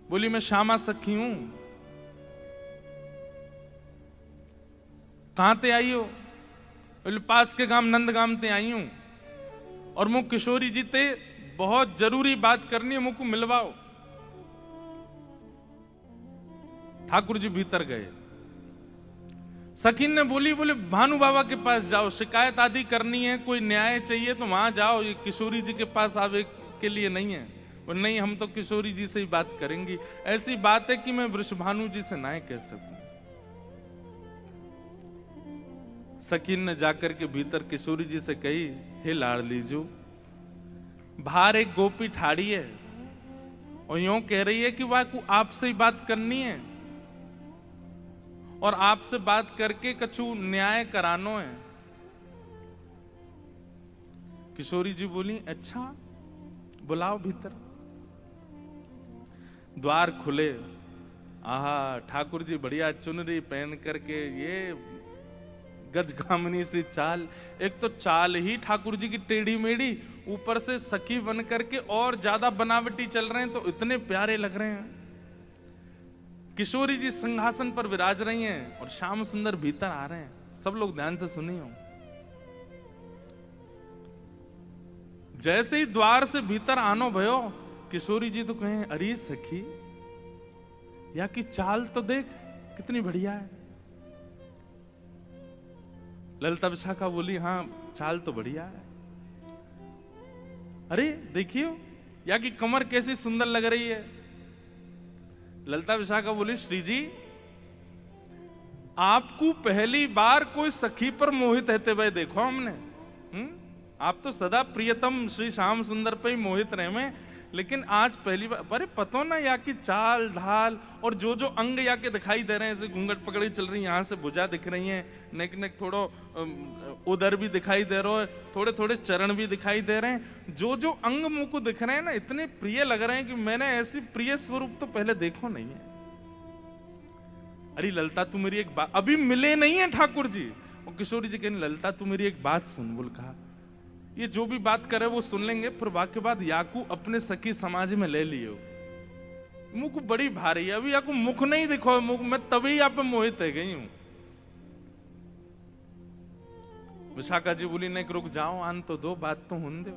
Speaker 1: बोली मैं श्यामा सखी हूं। कहां ते आई हो? बोले पास के गांव नंदगाम ते आई हूं और मुझ किशोरी जी ते बहुत जरूरी बात करनी है, मुझको मिलवाओ। ठाकुर जी भीतर गए। सखीन ने बोली बोले भानु बाबा के पास जाओ, शिकायत आदि करनी है, कोई न्याय चाहिए तो वहां जाओ, ये किशोरी जी के पास आवे के लिए नहीं है। और नहीं हम तो किशोरी जी से ही बात करेंगी, ऐसी बात है कि मैं वृषभानु जी से ना कह सकूं। सखीन ने जाकर के भीतर किशोरी जी से कही, हे लाडली जो, बाहर एक गोपी ठाड़ी है और यूं कह रही है कि वह आपसे ही बात करनी है और आपसे बात करके कछु न्याय करानो है। किशोरी जी बोली अच्छा बुलाओ भीतर। द्वार खुले। आहा ठाकुर जी बढ़िया चुनरी पहन करके, ये गजगामिनी सी चाल, एक तो चाल ही ठाकुर जी की टेढ़ी मेढ़ी, ऊपर से सखी बन करके और ज्यादा बनावटी चल रहे हैं तो इतने प्यारे लग रहे हैं। किशोरी जी सिंहासन पर विराज रही हैं और श्याम सुंदर भीतर आ रहे हैं। सब लोग ध्यान से सुनिए। जैसे ही द्वार से भीतर आनो भयो, किशोरी जी तो कहें अरे सखी या की चाल तो देख कितनी बढ़िया है। ललिता विशाखा बोली हाँ चाल तो बढ़िया है। अरे देखियो या की कमर कैसी सुंदर लग रही है। ललिता विशाखा बोली श्री जी आपको पहली बार कोई सखी पर मोहित रहते हुए देखो हमने। आप तो सदा प्रियतम श्री श्याम सुंदर पे ही मोहित रहे में, लेकिन आज पहली बार। अरे पतो ना या की चाल ढाल और जो जो अंग या के दिखाई दे रहे हैं, जैसे घूंघट पकड़ी चल रही है, यहाँ से भुजा दिख रही है, नेक नेक थोड़ो उधर भी दिखाई दे रहा है, थोड़े थोड़े चरण भी दिखाई दे रहे हैं, जो जो अंग मुंह को दिख रहे हैं ना इतने प्रिय लग रहे हैं कि मैंने ऐसी प्रिय स्वरूप तो पहले देखो नहीं है। अरे ललिता तू मेरी एक बात, अभी मिले नहीं है ठाकुर जी। और किशोरी जी कहने ललिता तू मेरी एक बात सुन। बोल कहा ये जो भी बात करे वो सुन लेंगे, पर वाक्य बाद याकू अपने सखी समाज में ले लियो। मुख बड़ी भारी है, अभी याकू मुख नहीं दिखो, मुख मैं तभी यहाँ पे मोहित है गई हूं। विशाखा जी बोली नहीं रुक जाओ, आन तो दो, बात तो होने दो।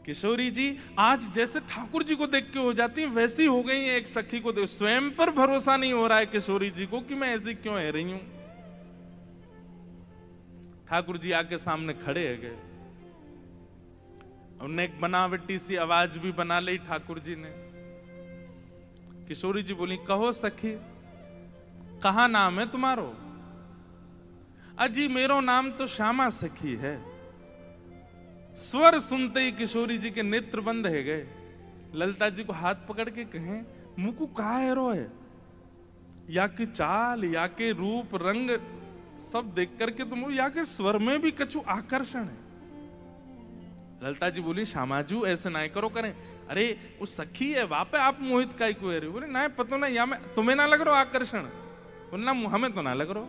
Speaker 1: किशोरी जी आज जैसे ठाकुर जी को देख के हो जाती है वैसी हो गई है एक सखी को देख। स्वयं पर भरोसा नहीं हो रहा है किशोरी जी को कि मैं ऐसी क्यों है रही हूं। ठाकुर जी आके सामने खड़े है गए। उन्हें एक बनावटी सी आवाज भी बना ली ठाकुर जी ने। किशोरी जी बोली कहो सखी कहा नाम है तुम्हारो? अजी मेरो नाम तो श्यामा सखी है। स्वर सुनते ही किशोरी जी के नेत्र बंद है गए। ललिता जी को हाथ पकड़ के कहें मुकु कहा है रो है, या कि चाल या के रूप रंग सब देख करके तुम या के स्वर में भी कछु आकर्षण है। ललिता जी बोली श्यामाजू ऐसे ना करो करें। अरे वो सखी है वहां पे आप मोहित का ही कोई बोले ना पतो ना या मैं तुम्हें ना लग रहा आकर्षण, बोलना हमें तो ना लग रहा।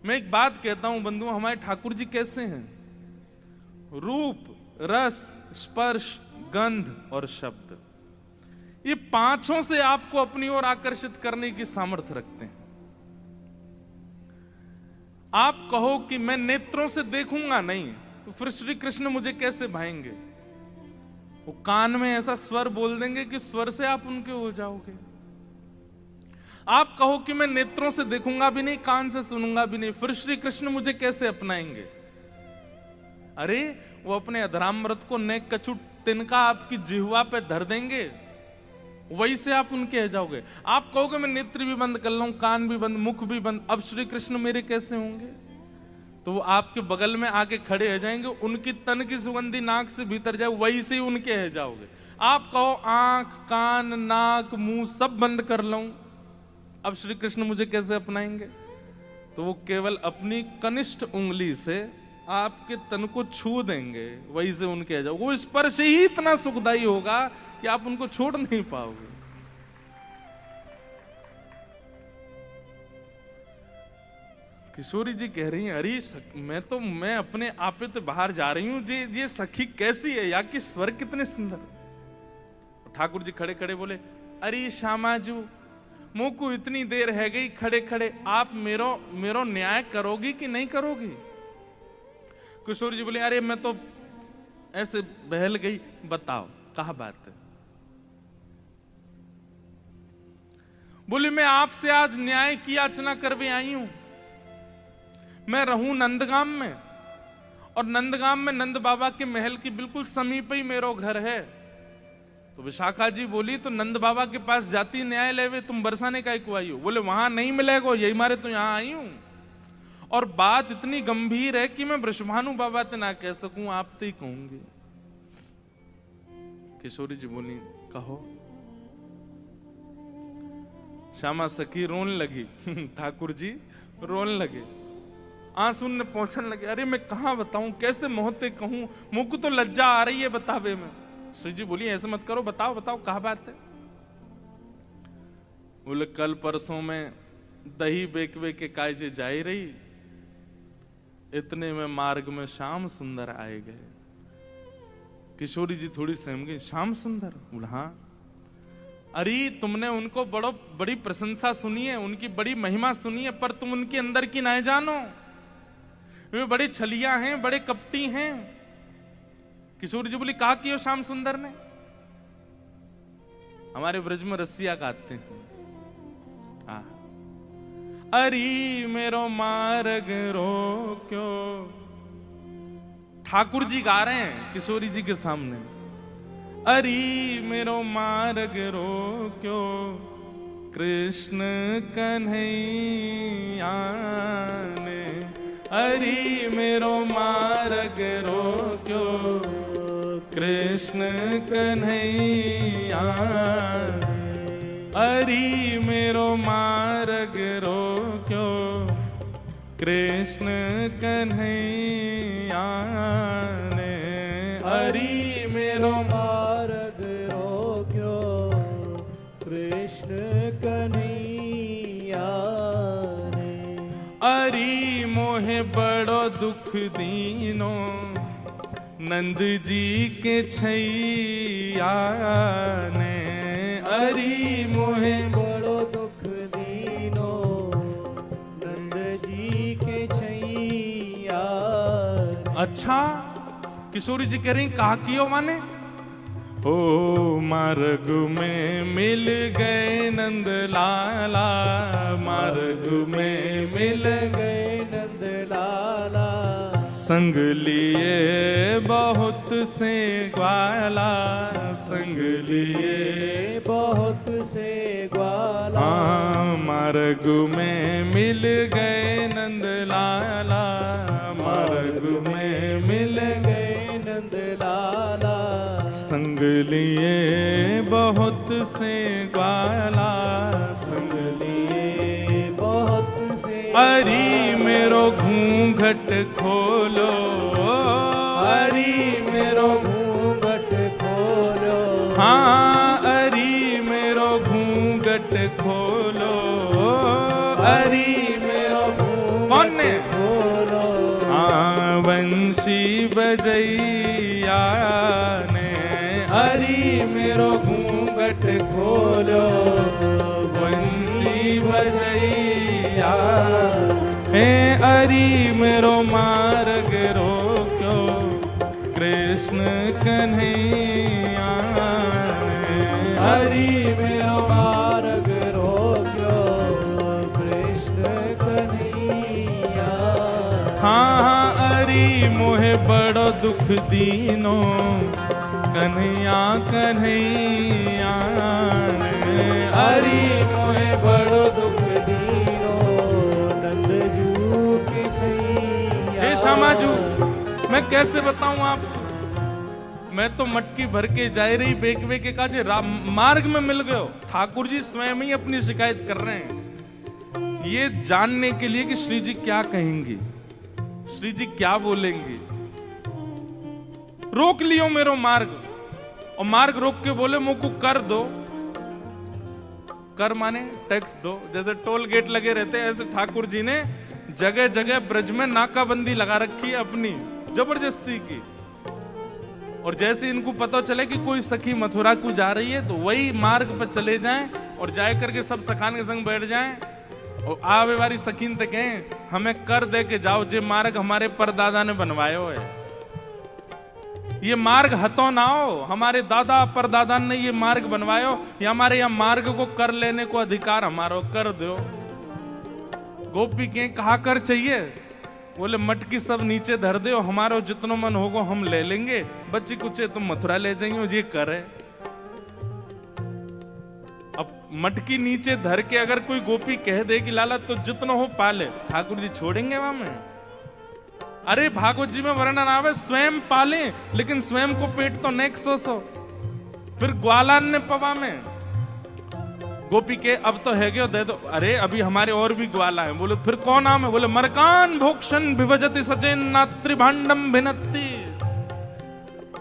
Speaker 1: मैं एक बात कहता हूं बंधु, हमारे ठाकुर जी कैसे हैं? रूप रस स्पर्श गंध और शब्द, ये पांचों से आपको अपनी ओर आकर्षित करने की सामर्थ्य रखते हैं। आप कहो कि मैं नेत्रों से देखूंगा नहीं तो फिर श्री कृष्ण मुझे कैसे भाएंगे? वो कान में ऐसा स्वर बोल देंगे कि स्वर से आप उनके हो जाओगे। आप कहो कि मैं नेत्रों से देखूंगा भी नहीं कान से सुनूंगा भी नहीं, फिर श्री कृष्ण मुझे कैसे अपनाएंगे? अरे वो अपने अधरामृत को नेक कछु तिनका आपकी जिह्वा पे धर देंगे, वही से आप उनके हो जाओगे। आप कहोगे मैं नेत्र भी बंद कर लूं, कान भी बंद, मुख भी बंद, अब श्री कृष्ण मेरे कैसे होंगे? तो वो आपके बगल में आके खड़े हो जाएंगे, उनकी तन की सुगंधी नाक से भीतर जाए, वही से उनके हो जाओगे। आप कहो आंख, कान, नाक, मुंह सब बंद कर लूं, अब श्री कृष्ण मुझे कैसे अपनाएंगे? तो वो केवल अपनी कनिष्ठ उंगली से आपके तन को छू देंगे, वही से उनके आ जाओ। वो स्पर्श ही इतना सुखदायी होगा कि आप उनको छोड़ नहीं पाओगे। किशोरी जी कह रही हैं, अरे मैं अपने आपे तो बाहर जा रही हूं, ये सखी कैसी है, या कि स्वर कितने सुंदर। ठाकुर जी खड़े खड़े बोले, अरे श्यामाजू मुंह को इतनी देर है गई खड़े खड़े, आप मेरो न्याय करोगी कि नहीं करोगी? किशोरी जी बोले, अरे मैं तो ऐसे बहल गई, बताओ कहा बात है? बोली, मैं आपसे आज न्याय की याचना करवे आई हूं। मैं रहूं नंदगाम में, और नंदगाम में नंद बाबा के महल की बिल्कुल समीप ही मेरा घर है। तो विशाखा जी बोली, तो नंद बाबा के पास जाती न्याय लेवे, तुम बरसाने का को आई हो? बोले, वहां नहीं मिलेगा, यही मारे तो यहां आई हूं। और बात इतनी गंभीर है कि मैं वृषभानु बाबा ते ना कह सकूं, आप ते ही कहूंगी। किशोरी जी बोली, कहो। श्यामा सखी रोन लगी, ठाकुर जी रोन लगे, आंसू ने पहुंचने लगे। अरे मैं कहां बताऊं, कैसे मोहते कहूं, मुंह को तो लज्जा आ रही है बतावे में। श्री जी बोली, ऐसे मत करो, बताओ बताओ कहा बात है? बोले, कल परसों में दही बेकवे के कायजे जाई रही, इतने में मार्ग में श्याम सुंदर आए गए। किशोरी जी थोड़ी सहम गई, श्याम सुंदर? बोला, हाँ। अरे तुमने उनको बड़ी प्रशंसा सुनी है, उनकी बड़ी महिमा सुनी है, पर तुम उनके अंदर की ना जानो, वे बड़े छलिया हैं, बड़े कपटी हैं। किशोरी जी बोली, कहा कि श्याम सुंदर ने? हमारे ब्रज में रसिया गाते हैं, अरी मेरो मार्ग रोक्यो। ठाकुर जी गा रहे हैं किशोरी जी के सामने, अरी मेरो मार्ग रोक्यो, कृष्ण कन्हैया ने। अरी मेरो मार्ग रोक्यो, कृष्ण कन्हैया। अरी मेरो मार्ग रोक्यो, कृष्ण कन्हैया ने। अरी मेरो
Speaker 2: मार्ग रोक्यो, कृष्ण कन्हैया ने।
Speaker 1: अरी मोहे बड़ो दुख दीनो, नंद जी के छैया ने। अरी मोहे
Speaker 2: बड़ो दुख दीनो, नंद जी के छैया।
Speaker 1: अच्छा, किशोरी जी कह रही, कहा कियो माने? ओ मार्ग में मिल गए नंद लाला, मार्ग में मिल
Speaker 2: गए नंद लाला।
Speaker 1: संग लिए बहुत से ग्वाला, संग लिए
Speaker 2: बहुत से ग्वाला।
Speaker 1: हाँ, मार्ग में मिल गए नंद लाला, मार्ग में मिल
Speaker 2: गए नंद लाला।
Speaker 1: संग लिए बहुत से ग्वाला, संग लिए
Speaker 2: बहुत से।
Speaker 1: अरी मेरो घूंघट खोलो,
Speaker 2: अरी मेरो घूंघट खोलो।
Speaker 1: हाँ, अरी मेरो घूंघट खोलो। अरी
Speaker 2: मेरो
Speaker 1: कौन ने?
Speaker 2: खोलो।
Speaker 1: हाँ, वंशी बजैया ने।
Speaker 2: अरी मेरो घूंघट खोलो।
Speaker 1: वंशी बजैया हे। अरी मेरो मार्ग रोक्यो, कृष्ण कन्हैया ने।
Speaker 2: अरी मेरो मार्ग रोक्यो, कृष्ण कन्हैया।
Speaker 1: हाँ, अरी मोहे बड़ो दुख दीनो, कन्हैया कन्हैया ने।
Speaker 2: अरी मोहे बड़ो दुख दीनो, नंद जू के छैया।
Speaker 1: हे श्यामाजू, मैं कैसे बताऊं आपको? मैं तो मटकी भर के जा रही बेक बेक के काजे मार्ग में मिल गए। ठाकुर जी स्वयं ही अपनी शिकायत कर रहे हैं, ये जानने के लिए कि श्री जी क्या कहेंगे, श्री जी क्या बोलेंगे। रोक लियो मेरो मार्ग, और मार्ग रोक के बोले मुझको कर दो। कर माने टैक्स दो, जैसे टोल गेट लगे रहते हैं ऐसे ठाकुर जी ने जगह जगह ब्रज में नाकाबंदी लगा रखी है अपनी जबरदस्ती की। और जैसे इनको पता चले कि कोई सखी मथुरा को जा रही है तो वही मार्ग पर चले जाएं और जाए करके सब सखान के संग बैठ जाएं और आवे वाली सकीन तक कहें हमें कर दे के जाओ, जे मार्ग हमारे परदादा ने बनवायो है, ये मार्ग हतो ना हो, हमारे दादा परदादा ने ये मार्ग बनवायो, या हमारे यहाँ मार्ग को कर लेने को अधिकार हमारो, कर दो। गोपी के कहा कर चाहिए, बोले मटकी सब नीचे धर दे, हमारो जितनो मन होगो हम ले लेंगे, बच्ची कुछ तुम मथुरा ले जाइयो, ये करे। अब मटकी नीचे धर के अगर कोई गोपी कह दे कि लाला तो जितनो हो पाले, ठाकुर जी छोड़ेंगे वहां में? अरे भागवत जी में वर्णन आवे स्वयं पाले, लेकिन स्वयं को पेट तो नेक सो फिर ग्वालान ने पवा में गोपी के अब तो है गयो दे दो। अरे अभी हमारे और भी ग्वाला हैं। बोले फिर कौन नाम है? बोले मरकान भोक्षण विभजति सचेन नात्री भांडम भिनत्ति।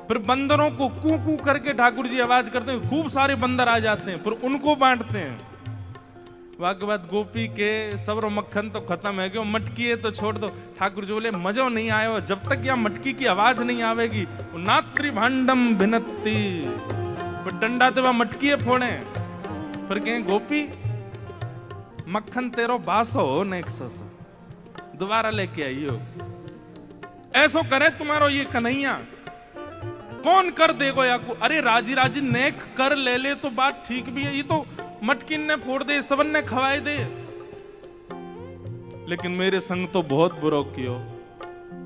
Speaker 1: फिर बंदरों को कू कू करके ठाकुर जी आवाज करते हैं, खूब सारे बंदर आ जाते हैं, फिर उनको बांटते हैं। वाक बाद गोपी के सब्र मक्खन तो खत्म है, क्यों मटकी है तो छोड़ दो। ठाकुर जी बोले मजो नहीं आयो, जब तक यहाँ मटकी की आवाज नहीं आवेगी नात्री भांडम भिनत्ति, डंडा ते वह मटकी फोड़े। फिर कहें गोपी मक्खन तेरो बासो हो नेक्सस, दोबारा लेके आइयो। ऐसो करे तुम्हारो ये कन्हैया, कौन कर देगो या को? अरे राजी राजी नेक कर ले ले तो बात ठीक भी है, ये तो मटकिन ने फोड़ दे, सबन ने खवाए दे, लेकिन मेरे संग तो बहुत बुरा कियो।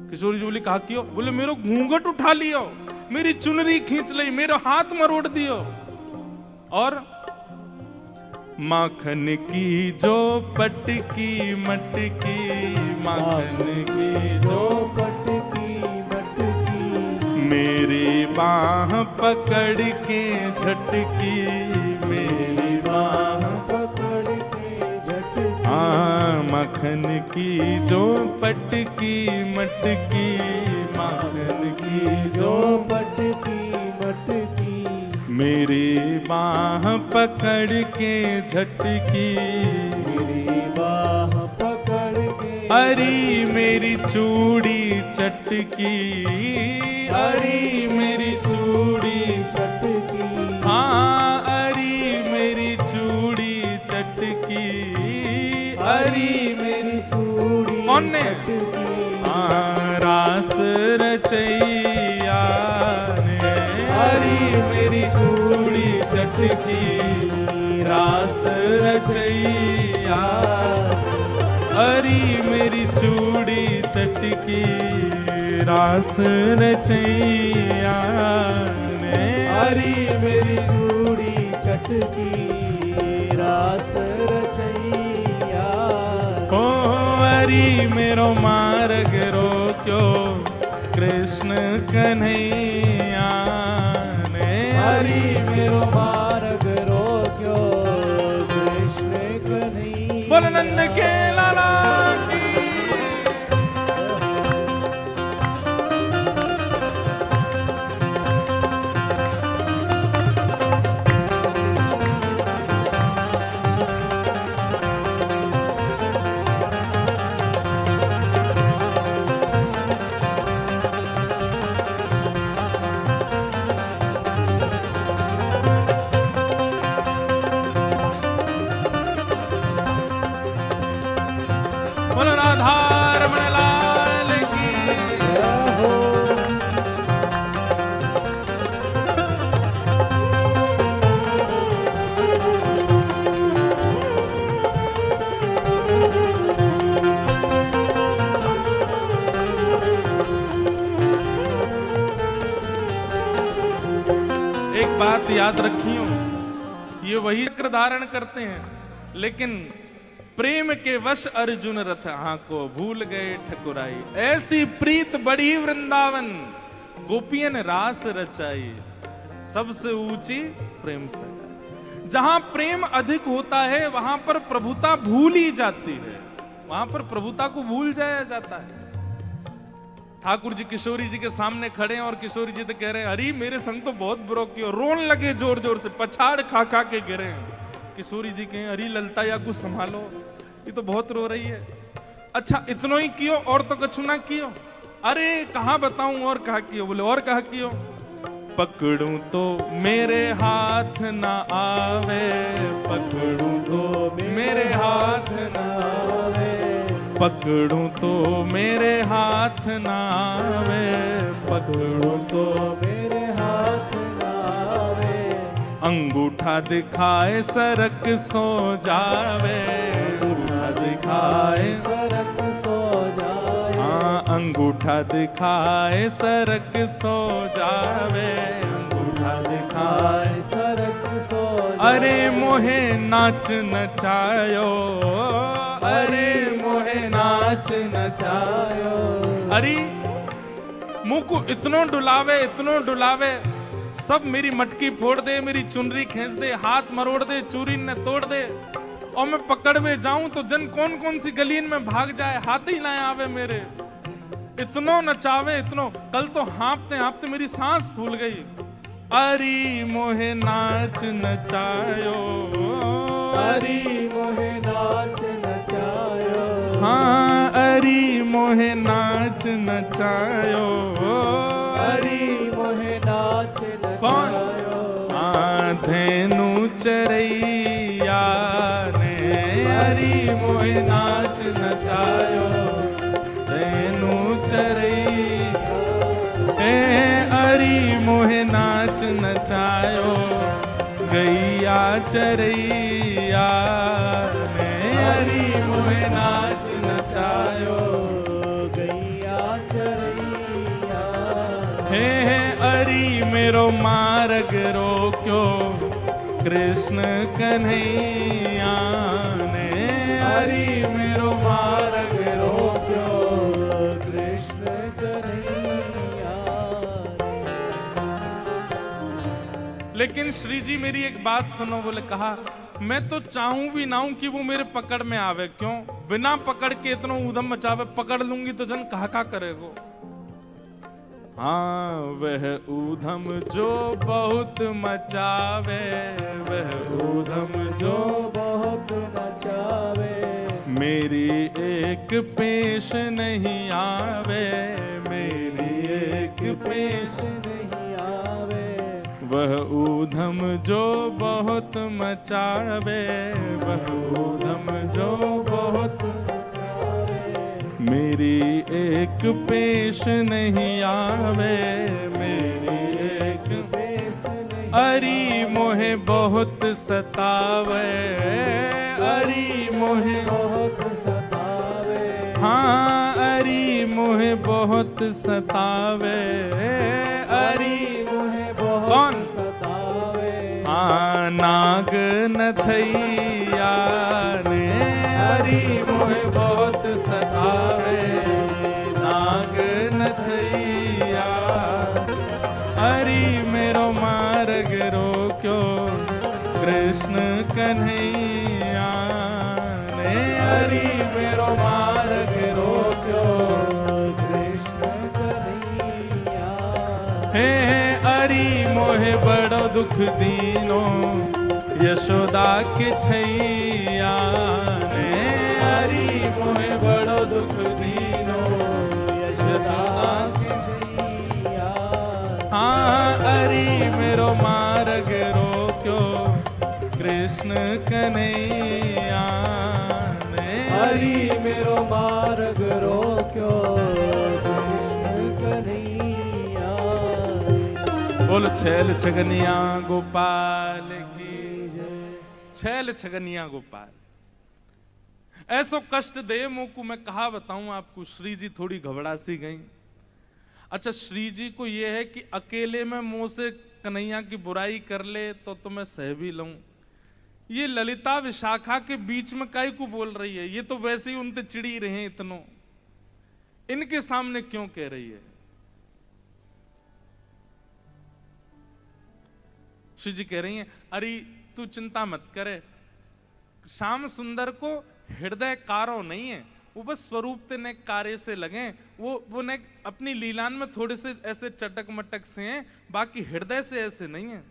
Speaker 1: किशोर जी बोली कहा कियो? बोले मेरो घूंघट उठा लियो, मेरी चुनरी खींच ली, मेरा हाथ मरोड़ दियो, और माखन की जो पटकी मटकी, माखन की जो
Speaker 2: पटकी मटकी,
Speaker 1: मेरी बाह पकड़ के झटकी, मेरी बाह
Speaker 2: पकड़ के झटकी।
Speaker 1: माखन की जो पटकी मटकी, माखन की जो
Speaker 2: पटकी मटकी,
Speaker 1: मेरी बाह पकड़ के झटकी,
Speaker 2: मेरी बाह पकड़ के,
Speaker 1: अरी मेरी चूड़ी चटकी, अरी मेरी चूड़ी
Speaker 2: चटकी,
Speaker 1: हाँ अरी मेरी चूड़ी चटकी, अरी
Speaker 2: मेरी चूड़ी
Speaker 1: कौन ने?
Speaker 2: चटकी,
Speaker 1: रास रचैया ने,
Speaker 2: हरी मेरी
Speaker 1: चूड़ी चटकी, रास रचैया, अरी मेरी चूड़ी चटकी, रास रचैया ने,
Speaker 2: हरी मेरी चूड़ी चटकी, रास रचैया।
Speaker 1: ओ अरी मेरो मार्ग रोक्यो कृष्ण कन्हैया ने,
Speaker 2: हरी मेरो मार्ग रोक्यो कृष्ण कन्हैया।
Speaker 1: बोल नंद के लाला की। राधारमण लाल की। एक बात याद रखियो, ये वही चक्र धारण करते हैं, लेकिन प्रेम के वश अर्जुन रथ हाँ को भूल गए ठकुराई। ऐसी प्रीत बढ़ी वृंदावन, गोपियन रास रचाई, सबसे ऊंची प्रेम से। जहां प्रेम अधिक होता है वहां पर प्रभुता भूल ही जाती है, वहां पर प्रभुता को भूल जाया जाता है। ठाकुर जी किशोरी जी के सामने खड़े हैं और किशोरी जी तो कह रहे हैं, अरे मेरे संग तो बहुत बुरा किया, रोन लगे जोर जोर से, पछाड़ खा खा के गिरे हैं। किशोरी जी कहें, अरे ललता या कुछ संभालो, ये तो बहुत रो रही है। अच्छा इतनो ही कियो और तो कछु ना कियो? अरे कहाँ बताऊं और कहा कियो? बोले और कहा कियो? पकड़ूं तो मेरे हाथ ना आवे, पकड़ूं तो मेरे हाथ ना आवे, पकड़ूं तो मेरे हाथ ना आवे, पकड़ूं तो मेरे हाथ ना आवे, अंगूठा दिखाए सरक सो जावे, अंगूठा दिखाए सरक सो जाए, हाँ अंगूठा दिखाए सरक सो जावे, अंगूठा दिखाए सरक सो जावे। अरे मोहे नाच नचायो, अरे मोहे नाच नचायो। अरे मुंह को इतनो डुलावे, इतनो डुलावे, सब मेरी मटकी फोड़ दे, मेरी चुनरी खींच दे, हाथ मरोड़ दे, चूरी ने तोड़ दे, और मैं पकड़ में जाऊं तो जन कौन कौन सी गलीन में भाग जाए, हाथ ही ना आवे मेरे। इतनो नचावे इतनो, कल तो हाँपते हाँपते मेरी सांस फूल गई। अरे मोहे नाच नचायो, अरे मोहे नाच नचायो, हाँ अरे मोहे नाच नचायो, अरे मोहे नाच नचायो। हाँ धेनु चरैया ने, अरे मोहे नाच नचायो, धेनु चरैया, अरे मोहे नाच नचायो, गैया चरैया ने, अरे मोहे नाच नचायो, गैया चरैया। हे अरे मेरो मार्ग रोक्यो, कृष्ण कन्हैया ने, अरे मेरो मार्ग रोक्यो, कृष्ण कन्हैया। लेकिन श्री जी मेरी एक बात सुनो, बोले कहा मैं तो चाहूं भी ना हूं कि वो मेरे पकड़ में आवे, क्यों? बिना पकड़ के इतना ऊधम मचावे, पकड़ लूंगी तो जन कहा करेगो। हाँ वह ऊधम जो बहुत मचावे, वह ऊधम जो बहुत मचावे, मेरी एक पेश नहीं आवे, मेरी एक पेश नहीं आवे, वह ऊधम जो बहुत मचावे, वह ऊधम जो बहुत मेरी एक पेश नहीं आवे, मेरी एक पेश नहीं। अरे मोहे बहुत सतावे, अरे मोहे बहुत सतावे, हाँ अरे मोहे बहुत सतावे, अरे मोहे बहुत सतावे, हाँ नाग नथैया ने, अरे मोहे बहुत सतावे, नाग नथैया, अरे मेरो मार्ग रोक्यो, कृष्ण कन्हैया ने, अरे मेरो मार्ग रोक्यो, कृष्ण कन्हैया। हे अरे मोहे बड़ो दुख दीनो, यशोदा के छैया ने, अरे मोहे बड़ो दुख दीनो, यशोदा के छैया। हाँ अरे मेरो मार्ग रोक्यो, कृष्ण कन्हैया ने, अरे मेरो मार्ग रोक्यो, कृष्ण कन्हैया। बोल छैल छगनिया गोपाल की, छैल छगनिया गोपाल। ऐसो कष्ट दे मुंह को मैं कहा बताऊं आपको। श्री जी थोड़ी घबरा सी गई। अच्छा श्री जी को यह है कि अकेले में मुंह से कन्हैया की बुराई कर ले तो मैं सह भी लूं। ये ललिता विशाखा के बीच में काहे को बोल रही है? ये तो वैसे ही उनसे चिड़ी रहे इतनो, इनके सामने क्यों कह रही है? श्री जी कह रही हैं, अरे तू चिंता मत करे, श्याम सुंदर को हृदय कारो नहीं है, वो बस स्वरूप ते ने कार्य से लगे, वो ने अपनी लीलान में थोड़े से ऐसे चटक मटक से हैं, बाकी हृदय से ऐसे नहीं है।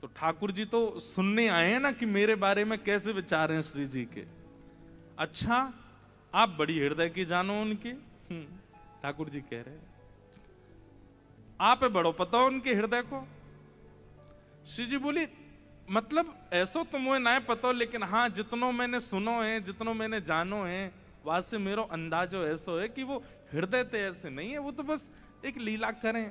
Speaker 1: तो ठाकुर जी तो सुनने आए हैं ना कि मेरे बारे में कैसे विचार हैं श्री जी के। अच्छा, आप बड़ी हृदय की जानो उनकी। ठाकुर जी कह रहे हैं, आप बड़ो पता हो उनके हृदय को। श्री जी बोली, मतलब ऐसो तो मुझे ना पता, लेकिन हाँ जितनो मैंने सुनो है, जितनो मैंने जानो है, वहां से मेरो अंदाजो ऐसो है कि वो हृदय ते ऐसे नहीं है, वो तो बस एक लीला करें।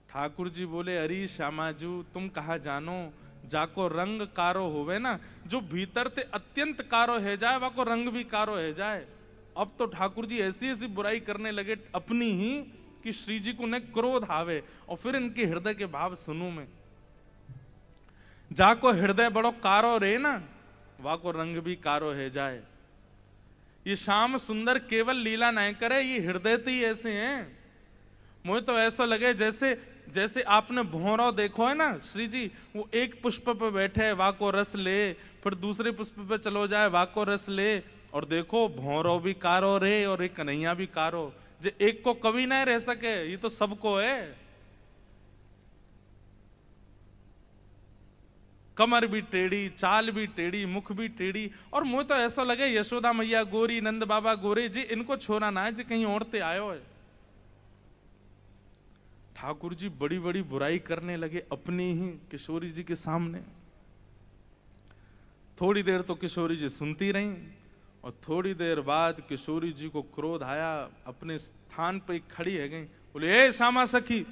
Speaker 1: ठाकुर जी बोले, अरे श्यामाजू तुम कहा जानो, जाको रंग कारो होवे ना, जो भीतर ते अत्यंत कारो है जाए, वाको रंग भी कारो है जाए। अब तो ठाकुर जी ऐसी ऐसी बुराई करने लगे अपनी ही कि श्री जी को न क्रोध आवे, और फिर इनके हृदय के भाव सुनूं मैं। जाको हृदय बड़ो कारो रे ना, वाको रंग भी कारो है जाए। ये श्याम सुंदर केवल लीला नहीं करे, ये हृदय तो ही ऐसे हैं। मुझे तो ऐसा लगे जैसे आपने भौरों देखो है ना श्री जी, वो एक पुष्प पे बैठे वाको रस ले, फिर दूसरे पुष्प पे चलो जाए वाको रस ले, और देखो भौरों भी कारो रे और एक कन्हैया भी कारो। जे एक को कभी नहीं रह सके, ये तो सबको है। कमर भी टेढ़ी, चाल भी टेढ़ी, मुख भी टेढ़ी, और मुझे तो ऐसा लगे यशोदा मैया गोरी, नंद बाबा गोरे जी, इनको छोड़ा ना है जी कहीं और ते आयो है। ठाकुर जी बड़ी बड़ी बुराई करने लगे अपनी ही किशोरी जी के सामने। थोड़ी देर तो किशोरी जी सुनती रहीं, और थोड़ी देर बाद किशोरी जी को क्रोध आया, अपने स्थान पे खड़ी है गई, बोले, ए श्यामा सखी,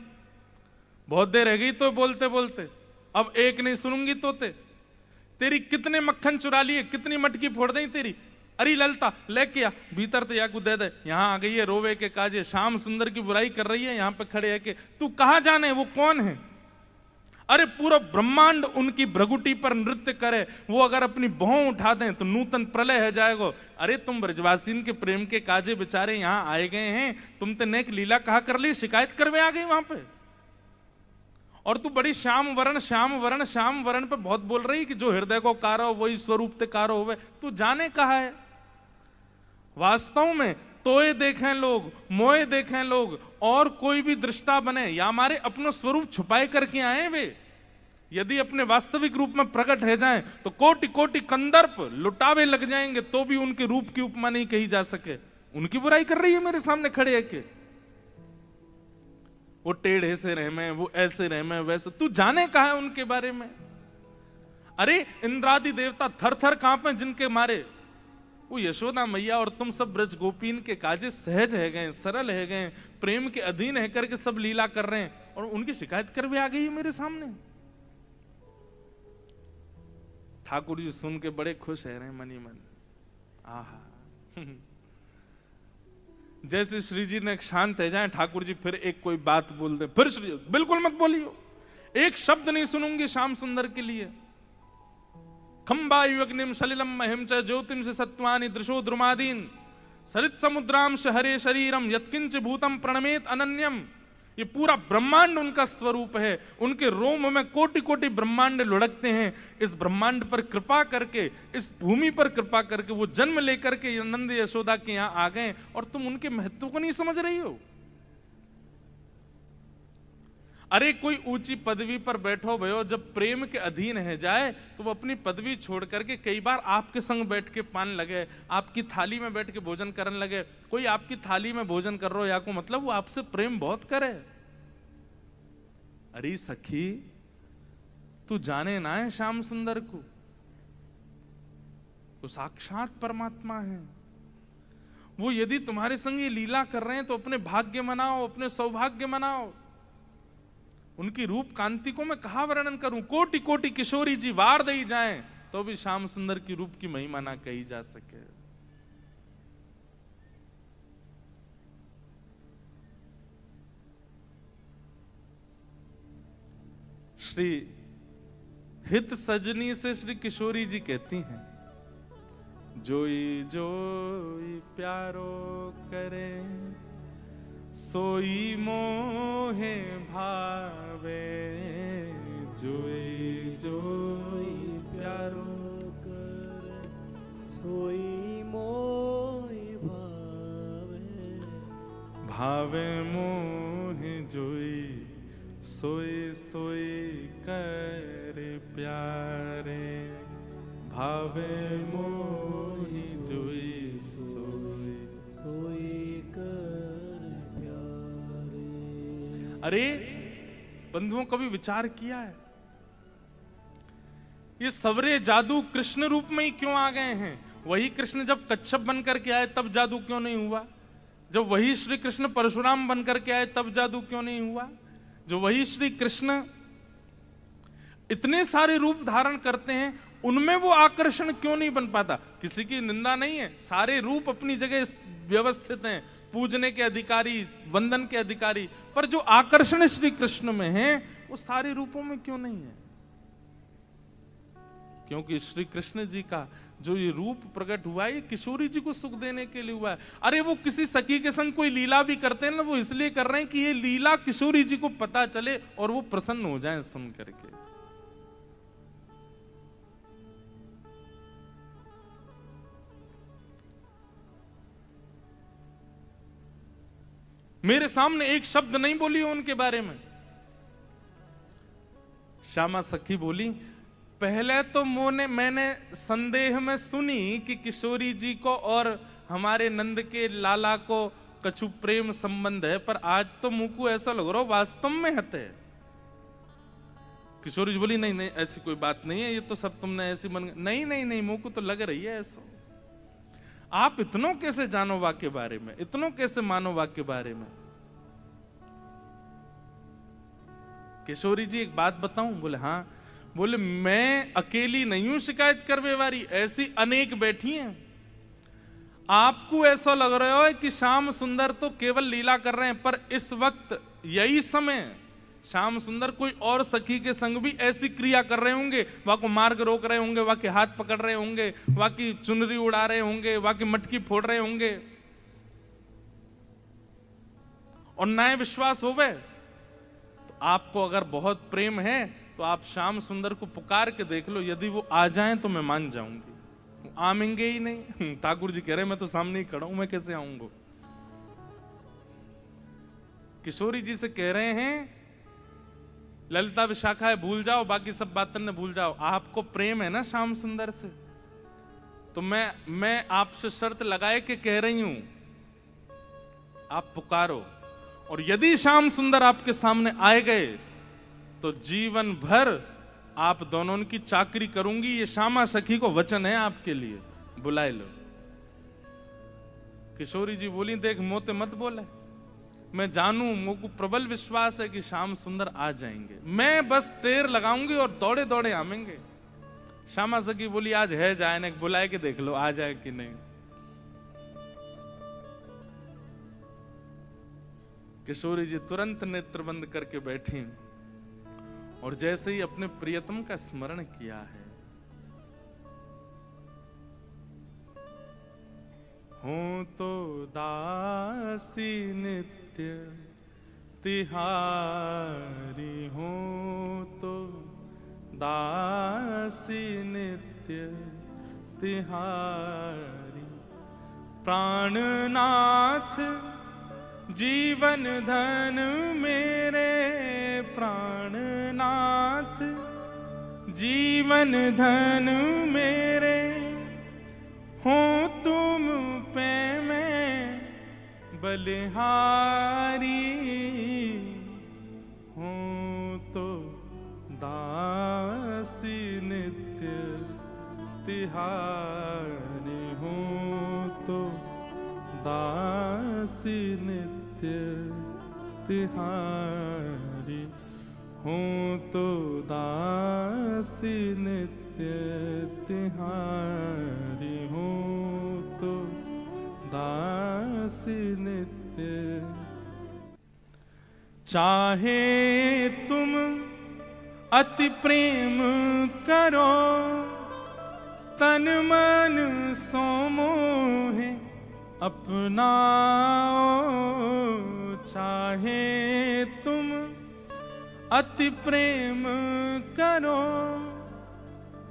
Speaker 1: बहुत देर रह गई तो बोलते बोलते, अब एक नहीं सुनूंगी तो तेरी कितने मक्खन चुरा लिए, कितनी मटकी फोड़ दी तेरी। अरे ललता लेके आ, भीतर तो याकू दे दे। यहां आ गई है रोवे के काजे, श्याम सुंदर की बुराई कर रही है, यहां पे खड़े है कि तू कहां जाने, वो कौन है। अरे पूरा ब्रह्मांड उनकी भ्रगुटी पर नृत्य करे, वो अगर अपनी भौं उठा दें तो नूतन प्रलय है जाएगो। अरे तुम ब्रजवासीन के प्रेम के काजे बेचारे यहां आए गए हैं, तुम ते नेक लीला कहा कर ली, शिकायत करवे आ गई वहां पे, और तू बड़ी श्याम वरण पे बहुत बोल रही कि जो हृदय को कारो वही स्वरूप ते कारो होवे। तू जाने कहा है वास्तव में, तोए देखें लोग, मोए देखें लोग, और कोई भी दृष्टा बने या हमारे अपना स्वरूप छुपाए करके आए वे, यदि अपने वास्तविक रूप में प्रकट है जाएं तो कोटि कोटि कंदर्प लुटावे लग जाएंगे, तो भी उनके रूप की उपमा नहीं कही जा सके। उनकी बुराई कर रही है मेरे सामने खड़े है के, वो टेढ़े से रहमे, वो ऐसे रहमे, वैसे। तू जाने कहा है उनके बारे में। अरे इंद्रादि देवता थर थर कांपे जिनके मारे, वो यशोदा मैया और तुम सब ब्रज गोपीन के काजे सहज है गए, सरल है गए, प्रेम के अधीन है करके सब लीला कर रहे हैं, और उनकी शिकायत कर भी आ गई है मेरे सामने। ठाकुर जी सुन के बड़े खुश है रहे मनी मन। आहा जैसे श्री जी ने शांत है जाए, ठाकुर जी फिर एक कोई बात बोल दे, फिर श्री बिल्कुल मत बोलियो, एक शब्द नहीं सुनूंगी श्याम सुंदर के लिए। खंबायुग्निम सलिलम महिम च ज्योतिम से सत्वानि दृशो द्रुमादीन सरित समुद्राम हरे शरीरम यत्किंच भूतम प्रणमेत अनन्यम। ये पूरा ब्रह्मांड उनका स्वरूप है, उनके रोम में कोटि कोटि ब्रह्मांड लुढ़कते हैं। इस ब्रह्मांड पर कृपा करके, इस भूमि पर कृपा करके वो जन्म लेकर के नंद यशोदा के यहां आ गए, और तुम उनके महत्व को नहीं समझ रही हो। अरे कोई ऊंची पदवी पर बैठो भयो, जब प्रेम के अधीन है जाए तो वो अपनी पदवी छोड़ करके कई बार आपके संग बैठ के पान लगे, आपकी थाली में बैठ के भोजन करने लगे। कोई आपकी थाली में भोजन कर रहा हो या को मतलब वो आपसे प्रेम बहुत करे। अरे सखी तू जाने ना है श्याम सुंदर को, वो साक्षात परमात्मा है। वो यदि तुम्हारे संग ये लीला कर रहे हैं तो अपने भाग्य मनाओ, अपने सौभाग्य मनाओ। उनकी रूप कांति को मैं कहा वर्णन करूं, कोटि कोटि किशोरी जी वार दई जाएं तो भी श्याम सुंदर की रूप की महिमा ना कही जा सके। श्री हित सजनी से श्री किशोरी जी कहती हैं, जोई जोई प्यारो करे सोई मोहे भावे, जोई जोई प्यारो
Speaker 2: कर सोई मोहि भावे,
Speaker 1: भावे मोहे जोई, सोई सोई कर प्यारे, भावे मोहि जोई, सोई
Speaker 2: सोई कर प्यारे।
Speaker 1: अरे बंधुओं, कभी विचार किया है ये सवरे जादू कृष्ण रूप में ही क्यों आ गए हैं? वही कृष्ण जब कच्छप बनकर के आए तब जादू क्यों नहीं हुआ? जब वही श्री कृष्ण परशुराम बनकर के आए तब जादू क्यों नहीं हुआ? जो वही श्री कृष्ण इतने सारे रूप धारण करते हैं, उनमें वो आकर्षण क्यों नहीं बन पाता? किसी की निंदा नहीं है, सारे रूप अपनी जगह व्यवस्थित हैं, पूजने के अधिकारी, वंदन के अधिकारी, पर जो आकर्षण श्री कृष्ण में है वो सारे रूपों में क्यों नहीं है? क्योंकि श्री कृष्ण जी का जो ये रूप प्रकट हुआ है, ये किशोरी जी को सुख देने के लिए हुआ है। अरे वो किसी सखी के संग कोई लीला भी करते हैं ना, वो इसलिए कर रहे हैं कि ये लीला किशोरी जी को पता चले और वो प्रसन्न हो जाएं सुन करके। मेरे सामने एक शब्द नहीं बोली उनके बारे में। श्यामा सखी बोली, पहले तो मैंने संदेह में सुनी कि किशोरी जी को और हमारे नंद के लाला को कछु प्रेम संबंध है, पर आज तो मुंह को ऐसा लग रहा वास्तव में हते। किशोरी जी बोली, नहीं नहीं ऐसी कोई बात नहीं है, ये तो सब तुमने ऐसी मन। नहीं नहीं नहीं, मुंह को तो लग रही है ऐसा। आप इतनों कैसे जानो वाक्य के बारे में, इतनों कैसे मानो वाक्य के बारे में? किशोरी जी एक बात बताऊं? बोले हाँ। बोले मैं अकेली नहीं हूं शिकायत करवे वाली, ऐसी अनेक बैठी हैं। आपको ऐसा लग रहा है कि श्याम सुंदर तो केवल लीला कर रहे हैं, पर इस वक्त यही समय श्याम सुंदर कोई और सखी के संग भी ऐसी क्रिया कर रहे होंगे। वहां को मार्ग रोक रहे होंगे, वहां के हाथ पकड़ रहे होंगे, वहां की चुनरी उड़ा रहे होंगे, वहां की मटकी फोड़ रहे होंगे, और ना विश्वास होवे तो आपको अगर बहुत प्रेम है तो आप श्याम सुंदर को पुकार के देख लो, यदि वो आ जाएं तो मैं मान जाऊंगी। वो आमेंगे ही नहीं। ठाकुर जी कह रहे मैं तो सामने ही खड़ा हूं, मैं कैसे आऊंगा? किशोरी जी से कह रहे हैं ललिता विशाखा है भूल जाओ, बाकी सब बातें ने भूल जाओ। आपको प्रेम है ना श्याम सुंदर से, तो मैं आपसे शर्त लगाए के कह रही हूं, आप पुकारो, और यदि श्याम सुंदर आपके सामने आए गए तो जीवन भर आप दोनों की चाकरी करूंगी। ये श्यामा सखी को वचन है आपके लिए, बुलाए लो। किशोरी जी बोली, देख मोते मत बोले, मैं जानू, मुझको प्रबल विश्वास है कि श्याम सुंदर आ जाएंगे, मैं बस टेर लगाऊंगी और दौड़े दौड़े आमेंगे। श्यामा सखी बोली, आज है जाए ना, बुलाए के देख लो आ जाए कि नहीं। किशोरी जी तुरंत नेत्र बंद करके बैठी और जैसे ही अपने प्रियतम का स्मरण किया है, हूं तो दासी नित्य तिहारी, हूं तो दासी नित्य तिहारी, प्राणनाथ जीवन धन मेरे, प्राणनाथ जीवन धन मेरे, हो तुम पे मैं बलिहारी, हो तो दासी नित्य तिहारी, हो तो दासी नित्य तिहारी, हूँ तो दासी नित्य तिहारी, हूँ तो दासी नित्य। चाहे तुम अति प्रेम करो, तन मन सो मोहे अपनाओ, चाहे तुम अति प्रेम करो,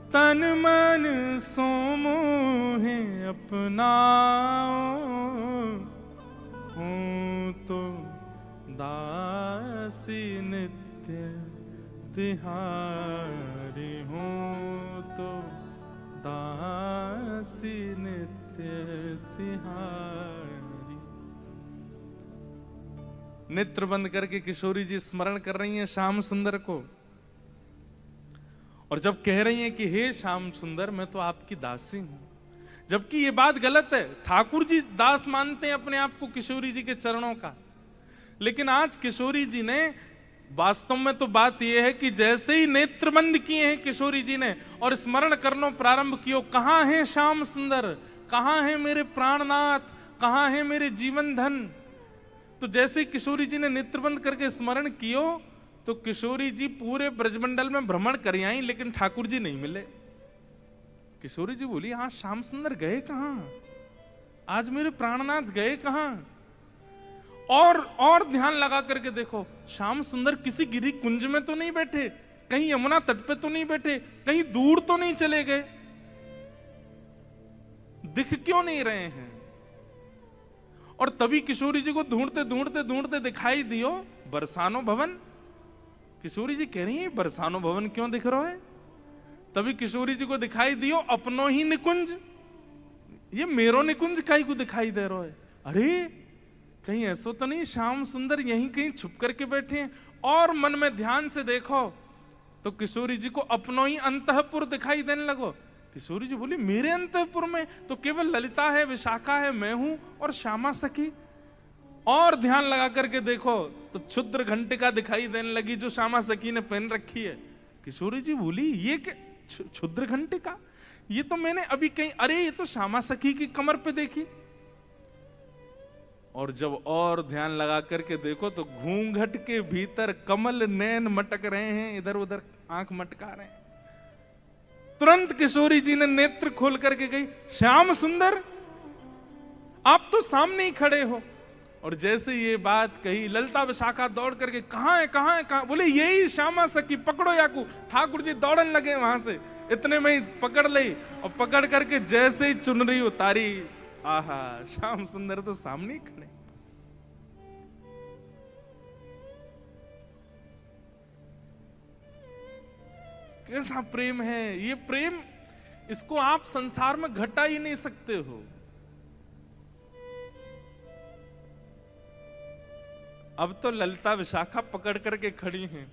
Speaker 1: तन मन सो मोहे अपनाओ, हूँ तो दासी नित्य तिहारी, हूँ तो दासी नित्य तिहारी। नेत्र बंद करके किशोरी जी स्मरण कर रही हैं श्याम सुंदर को, और जब कह रही हैं कि हे श्याम सुंदर मैं तो आपकी दासी हूं, जबकि ये बात गलत है। ठाकुर जी दास मानते हैं अपने आप को किशोरी जी के चरणों का, लेकिन आज किशोरी जी ने वास्तव में तो बात यह है कि जैसे ही नेत्र बंद किए हैं किशोरी जी ने और स्मरण करना प्रारंभ किया, कहां है श्याम सुंदर, कहां है मेरे प्राणनाथ, कहां है मेरे जीवन धन। तो जैसे किशोरी जी ने नेत्र बंद करके स्मरण कियो तो किशोरी जी पूरे ब्रजमंडल में भ्रमण कर आई, लेकिन ठाकुर जी नहीं मिले। किशोरी जी बोली हाँ श्याम सुंदर गए कहां, आज मेरे प्राणनाथ गए कहां। और ध्यान लगा करके देखो, श्याम सुंदर किसी गिरी कुंज में तो नहीं बैठे, कहीं यमुना तट पे तो नहीं बैठे, कहीं दूर तो नहीं चले गए, दिख क्यों नहीं रहे हैं। और तभी किशोरी जी को ढूंढते ढूंढते ढूंढते दिखाई दियो बरसानो भवन। किशोरी जी कह रही है बरसानो भवन क्यों दिख रहा है। तभी किशोरी जी को दिखाई दियो अपनो ही निकुंज, ये मेरो निकुंज काई को दिखाई दे रहा है। अरे कहीं ऐसा तो नहीं श्याम सुंदर यहीं कहीं छुप करके बैठे हैं। और मन में ध्यान से देखो तो किशोरी जी को अपनो ही अंतःपुर दिखाई देने लगो। किशोरी जी बोली मेरे अंतःपुर में तो केवल ललिता है, विशाखा है, मैं हूं और श्यामा सखी। और ध्यान लगा करके देखो तो क्षुद्र घंटिका दिखाई देने लगी जो श्यामा सखी ने पहन रखी है। किशोरी जी बोली ये क्या क्षुद्र घंटिका, ये तो मैंने अभी कहीं, अरे ये तो श्यामा सखी की कमर पे देखी। और जब और ध्यान लगा करके देखो तो घूंघट के भीतर कमल नैन मटक रहे हैं, इधर उधर आंख मटका रहे हैं। तुरंत किशोरी जी ने नेत्र खोल करके गई, श्याम सुंदर आप तो सामने ही खड़े हो। और जैसे ये बात कही ललिता विशाखा दौड़ करके कहां है कहां है कहां, बोले यही श्यामा सखी, पकड़ो याकू। ठाकुर जी दौड़न लगे वहां से, इतने में ही पकड़ ली और पकड़ करके जैसे ही चुनरी उतारी, आहा श्याम सुंदर तो सामने ही खड़े। कैसा प्रेम है ये प्रेम, इसको आप संसार में घटा ही नहीं सकते हो। अब तो ललिता विशाखा पकड़ करके खड़ी हैं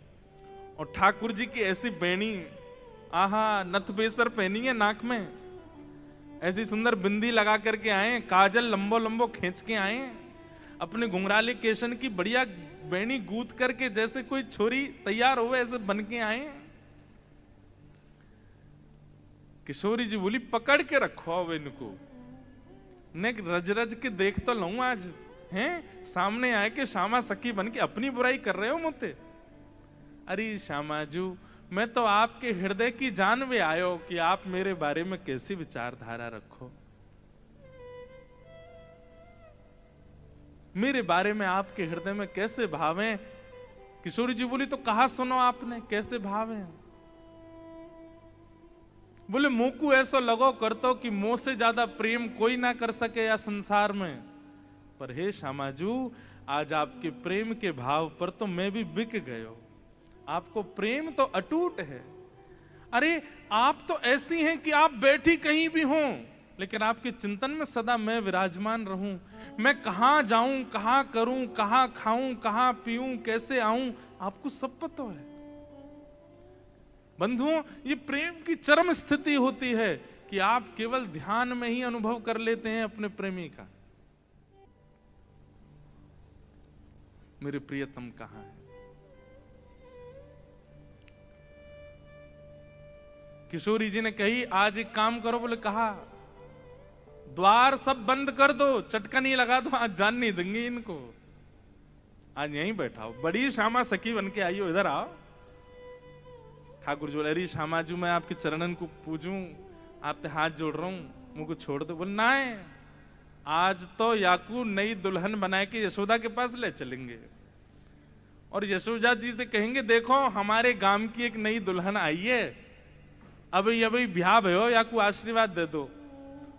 Speaker 1: और ठाकुर जी की ऐसी बेणी, आहा नथ बेसर पहनी है नाक में, ऐसी सुंदर बिंदी लगा करके आए, काजल लंबो लंबो खींच के आए, अपने घुंघराले केशन की बढ़िया बेणी गूंथ करके जैसे कोई छोरी तैयार हो ऐसे बन के आए। किशोरी जी बोली पकड़ के रखो अब इनको, ने रज रज के देख तो लूं आज, हैं सामने आए के श्यामा सखी बन के अपनी बुराई कर रहे हो मुझे। अरे श्यामाजू मैं तो आपके हृदय की जानवे आयो कि आप मेरे बारे में कैसी विचारधारा रखो, मेरे बारे में आपके हृदय में कैसे भाव हैं। किशोरी जी बोली तो कहा सुनो आपने कैसे भाव हैं। बोले मुंह को ऐसा लगो करतो कि मुंह से ज्यादा प्रेम कोई ना कर सके या संसार में, पर हे श्यामाजू आज आपके प्रेम के भाव पर तो मैं भी बिक गयो। आपको प्रेम तो अटूट है। अरे आप तो ऐसी हैं कि आप बैठी कहीं भी हों लेकिन आपके चिंतन में सदा मैं विराजमान रहूं। मैं कहां जाऊं, कहां करूं, कहां खाऊं, कहां पीऊं, कैसे आऊं, आपको सब पता है। बंधुओं ये प्रेम की चरम स्थिति होती है कि आप केवल ध्यान में ही अनुभव कर लेते हैं अपने प्रेमी का। मेरे प्रियतम कहां है। किशोरी जी ने कही आज एक काम करो, बोले कहा द्वार सब बंद कर दो, चटकनी लगा दो, आज जान नहीं देंगे इनको, आज यहीं बैठाओ। बड़ी श्यामा सखी बन के आई हो, इधर आओ। ठाकुर जो अरे श्यामाजू मैं आपके चरणन को पूजूं, आपसे हाथ जोड़ रहा हूं, मुझको छोड़ दो। बोल ना है आज तो याकू नई दुल्हन बनाए के यशोदा के पास ले चलेंगे और यशोदा जी से कहेंगे देखो हमारे गांव की एक नई दुल्हन आई है, अभी ब्याह भयो, याकू आशीर्वाद दे दो।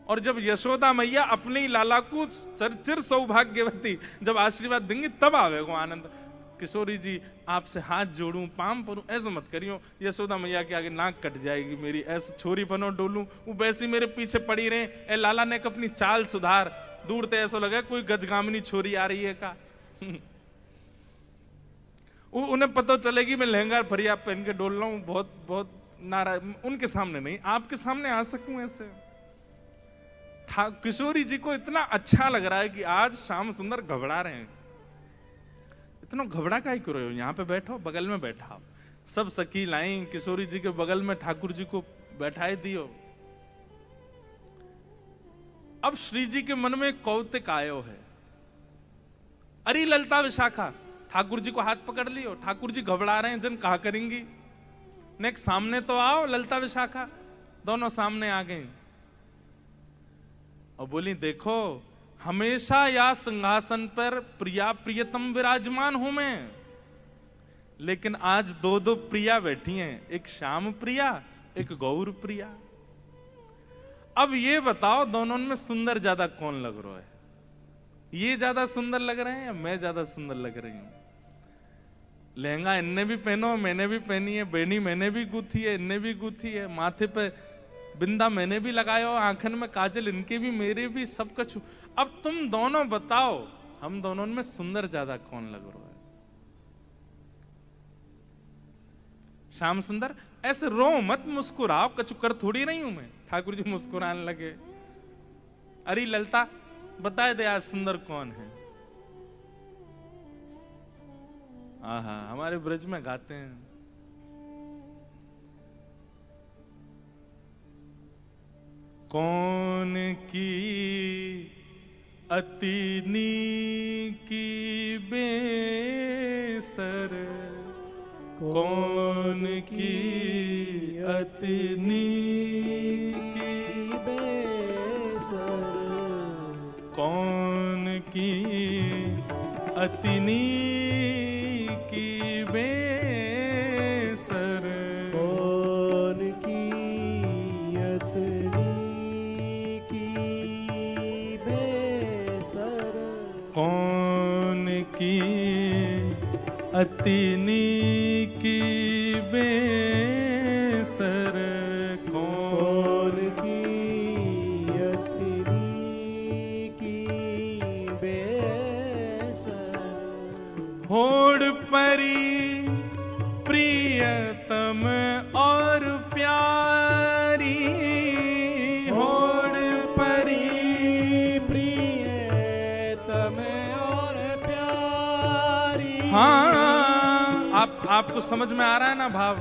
Speaker 1: और जब यशोदा मैया अपने ही लाला को चिर सौभाग्यवती जब आशीर्वाद देंगी तब आवेगो आनंद। किशोरी जी आपसे हाथ जोड़ूं पाम परूं, ऐसा मत करियो, यशोदा मैया के आगे नाक कट जाएगी मेरी, ऐसे छोरी बनो डोलूं वो वैसी मेरे पीछे पड़ी रहे। ए लाला ने अपनी चाल सुधार, दूर ते ऐसा लगा कोई गजगामिनी छोरी आ रही है का। उन्हें पता चलेगी मैं लहंगा फरिया पहन के डोल रहा हूं, बहुत बहुत नाराज, उनके सामने नहीं, आपके सामने आ सकूं ऐसे। किशोरी जी को इतना अच्छा लग रहा है कि आज श्याम सुंदर घबरा रहे हैं। इतना घबरा काहे क्यों रहे हो, यहाँ पे बैठो, बगल में बैठा। सब सखी लाई किशोरी जी के बगल में ठाकुर जी को बैठाए दियो। अब श्री जी के मन में कौतिक आयो है, अरे ललता विशाखा, ठाकुर जी को हाथ पकड़ लियो, ठाकुर जी घबरा रहे हैं, जन कहा करेंगी, नेक्स्ट सामने तो आओ। ललता विशाखा दोनों सामने आ गई और बोली देखो हमेशा या सिंहासन पर प्रिया प्रियतम विराजमान हूं मैं, लेकिन आज दो दो प्रिया बैठी हैं, एक श्याम प्रिया एक गौर प्रिया। अब ये बताओ दोनों में सुंदर ज्यादा कौन लग रहा है, ये ज्यादा सुंदर लग रहे हैं या मैं ज्यादा सुंदर लग रही हूं। लहंगा इनने भी पहनो, मैंने भी पहनी है, बेनी मैंने भी गूथी है, इनने भी गूथी है, माथे पे बिंदा मैंने भी लगाया, आंखन में काजल इनके भी मेरे भी, सब कुछ। अब तुम दोनों बताओ हम दोनों में सुंदर ज्यादा कौन लग रहा है। श्याम सुंदर ऐसे रो मत, मुस्कुराओ, कछु कर थोड़ी नहीं हूं मैं। ठाकुर जी मुस्कुराने लगे, अरे ललता बताए दे आज सुंदर कौन है। आहा हमारे ब्रज में गाते हैं, कौन की अति नीकी बेसर, कौन की अति नीकी
Speaker 2: बेसर,
Speaker 1: कौन की अति नीकी बेसर,
Speaker 2: कौन की अतनी की बेसर,
Speaker 1: कौन की अति नीकी बेसर,
Speaker 2: कौन की अतनी की बेसर,
Speaker 1: होड़ परी प्रियतम और प्यारी, होड़ परी
Speaker 2: प्रियतम और प्यारी।
Speaker 1: हाँ आपको समझ में आ रहा है ना भाव।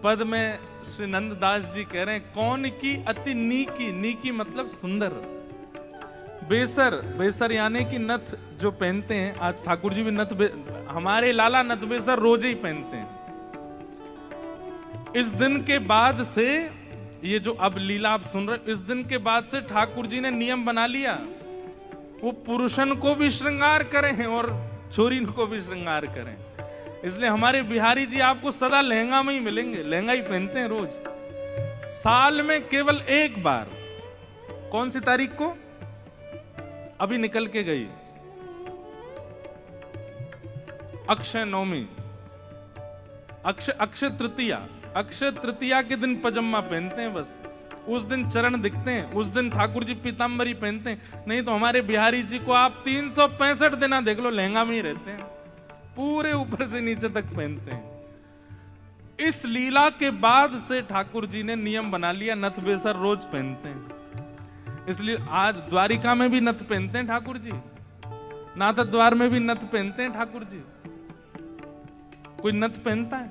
Speaker 1: पद में श्री नंददास जी कह रहे हैं कौन की अति नीकी, नीकी मतलब सुंदर, बेसर, बेसर यानी कि नथ जो पहनते हैं, आज ठाकुर जी भी नथ, हमारे लाला नथ बेसर रोज ही पहनते हैं। इस दिन के बाद से, ये जो अब लीला आप सुन रहे, इस दिन के बाद से ठाकुर जी ने नियम बना लिया, वो पुरुषन को भी श्रृंगार करें और छोरी को भी श्रृंगार करें। इसलिए हमारे बिहारी जी आपको सदा लहंगा में ही मिलेंगे, लहंगा ही पहनते हैं रोज। साल में केवल एक बार, कौन सी तारीख को अभी निकल के गई, अक्षय नवमी, अक्षय तृतीया, अक्षय तृतीया के दिन पजामा पहनते हैं बस, उस दिन चरण दिखते हैं, उस दिन ठाकुर जी पीतांबरी पहनते हैं। नहीं तो हमारे बिहारी जी को आप 365 दिन देख लो लहंगा में ही रहते हैं, पूरे ऊपर से नीचे तक पहनते हैं। इस लीला के बाद से ठाकुर जी ने नियम बना लिया नथ बेसर रोज पहनते हैं। इसलिए आज द्वारिका में भी नथ पहनते हैं ठाकुर जी, नाथ द्वार में भी नथ पहनते हैं ठाकुर जी। कोई नथ पहनता है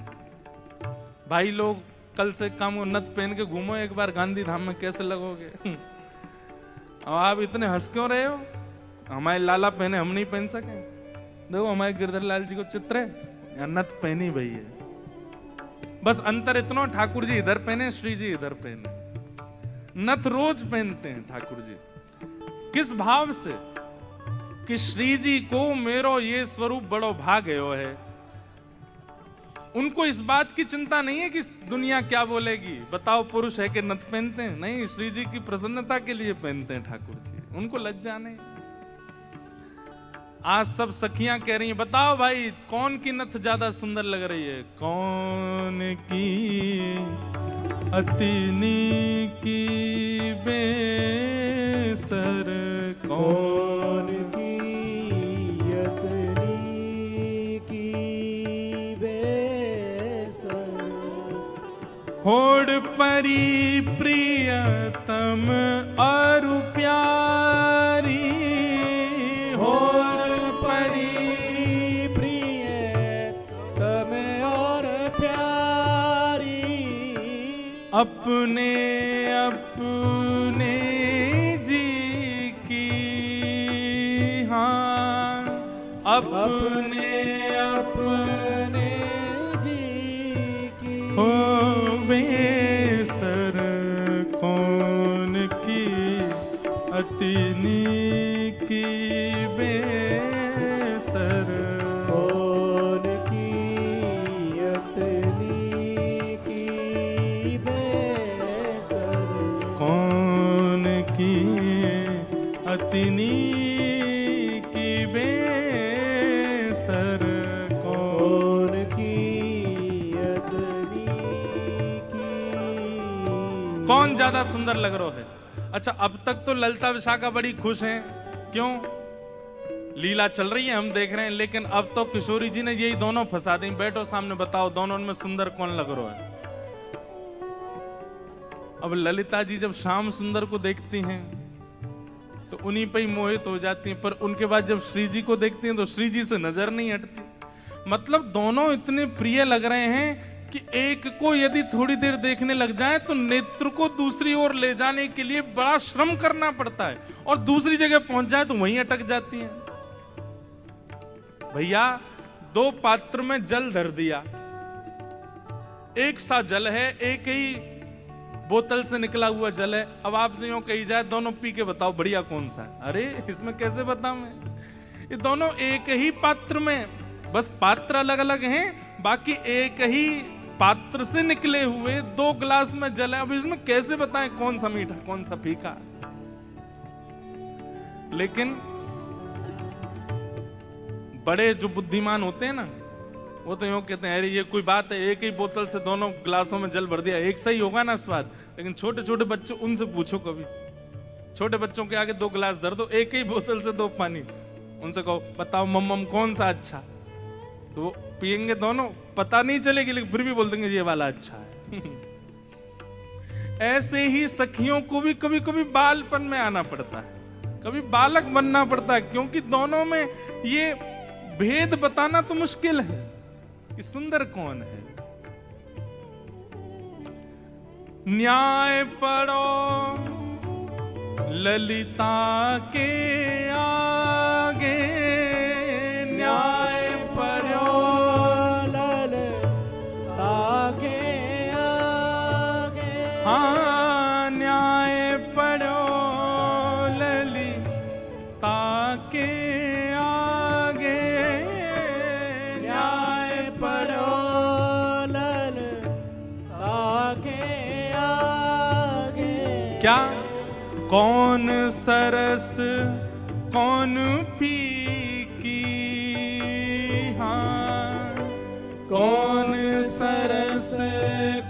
Speaker 1: भाई? लोग कल से काम नथ पहन के घूमो एक बार गांधी धाम में, कैसे लगोगे? आप इतने हंस क्यों रहे हो? हमारे लाला पहने, हम नहीं पहन सके? देखो हमारे गिरधर लाल जी को चित्र है, या नथ पहनी भई है। बस अंतर इतना, ठाकुर जी इधर पहने, श्री जी इधर पहने। नथ रोज पहनते हैं ठाकुर जी। किस भाव से कि श्री जी को मेरो ये स्वरूप बड़ो भाग्यो है। उनको इस बात की चिंता नहीं है कि दुनिया क्या बोलेगी, बताओ पुरुष है कि नथ पहनते हैं, नहीं, श्री जी की प्रसन्नता के लिए पहनते हैं ठाकुर जी, उनको लज्जा नहीं। आज सब सखियां कह रही हैं, बताओ भाई कौन की नथ ज्यादा सुंदर लग रही है, कौन की अतिनी की बेसर,
Speaker 2: कौन की अतनी की बेसर,
Speaker 1: होड़ परी प्रियतम अरु प्यारी,
Speaker 2: होड़ परी प्रियतम और प्यारी,
Speaker 1: अपने अपने जी की, हाँ अपने
Speaker 2: अपने जी की
Speaker 1: हो बेसर, कौन की अतिनी की बेसर,
Speaker 2: कौन की अतनी की बेसर,
Speaker 1: कौन की अतिनी की बेसर,
Speaker 2: कौन की अतनी की,
Speaker 1: कौन ज्यादा सुंदर लग रहा है। अच्छा, अब तक तो ललिता विशाखा बड़ी खुश हैं, क्यों, लीला चल रही है, हम देख रहे हैं, लेकिन अब तो किशोरी जी ने यही दोनों फंसा दी, बैठो सामने बताओ दोनों में सुंदर कौन लग रहा है। अब ललिता जी जब श्याम सुंदर को देखती हैं तो उन्हीं पे ही मोहित हो जाती हैं, पर उनके बाद जब श्री जी को देखती हैं तो श्री जी से नजर नहीं हटती। मतलब दोनों इतने प्रिय लग रहे हैं कि एक को यदि थोड़ी देर देखने लग जाए तो नेत्र को दूसरी ओर ले जाने के लिए बड़ा श्रम करना पड़ता है, और दूसरी जगह पहुंच जाए तो वहीं अटक जाती हैं। भैया, दो पात्र में जल धर दिया, एक सा जल है, एक ही बोतल से निकला हुआ जल है, अब आपसे यूं कही जाए दोनों पी के बताओ बढ़िया कौन सा है, अरे इसमें कैसे बताऊं मैं, ये दोनों एक ही पात्र में, बस पात्र अलग अलग हैं, बाकी एक ही पात्र से निकले हुए दो गिलास में जल है, अब इसमें कैसे बताएं कौन सा मीठा कौन सा फीका। लेकिन बड़े जो बुद्धिमान होते हैं ना, वो तो यूं कहते हैं अरे ये कोई बात है, एक ही बोतल से दोनों गिलासों में जल भर दिया, एक सही होगा ना स्वाद। लेकिन छोटे छोटे बच्चे, उनसे पूछो कभी, छोटे बच्चों के आगे दो गिलास धर दो, एक ही बोतल से दो पानी, उनसे कहो बताओ मम्मम कौन सा अच्छा, तो वो पियेंगे दोनों, पता नहीं चलेगी, लेकिन फिर भी बोल देंगे ये वाला अच्छा है। ऐसे ही सखियों को भी कभी कभी बालपन में आना पड़ता है, कभी बालक बनना पड़ता है, क्योंकि दोनों में ये भेद बताना तो मुश्किल है कि सुंदर कौन है। न्याय पढ़ो ललिता के आगे, न्याय
Speaker 2: पढ़ो ललिता के आगे,
Speaker 1: हाँ न्याय पढ़ो ललिता के आगे,
Speaker 2: न्याय पढ़ो ललिता के आगे,
Speaker 1: क्या कौन सरस कौन फीकी, हाँ
Speaker 2: कौन सरस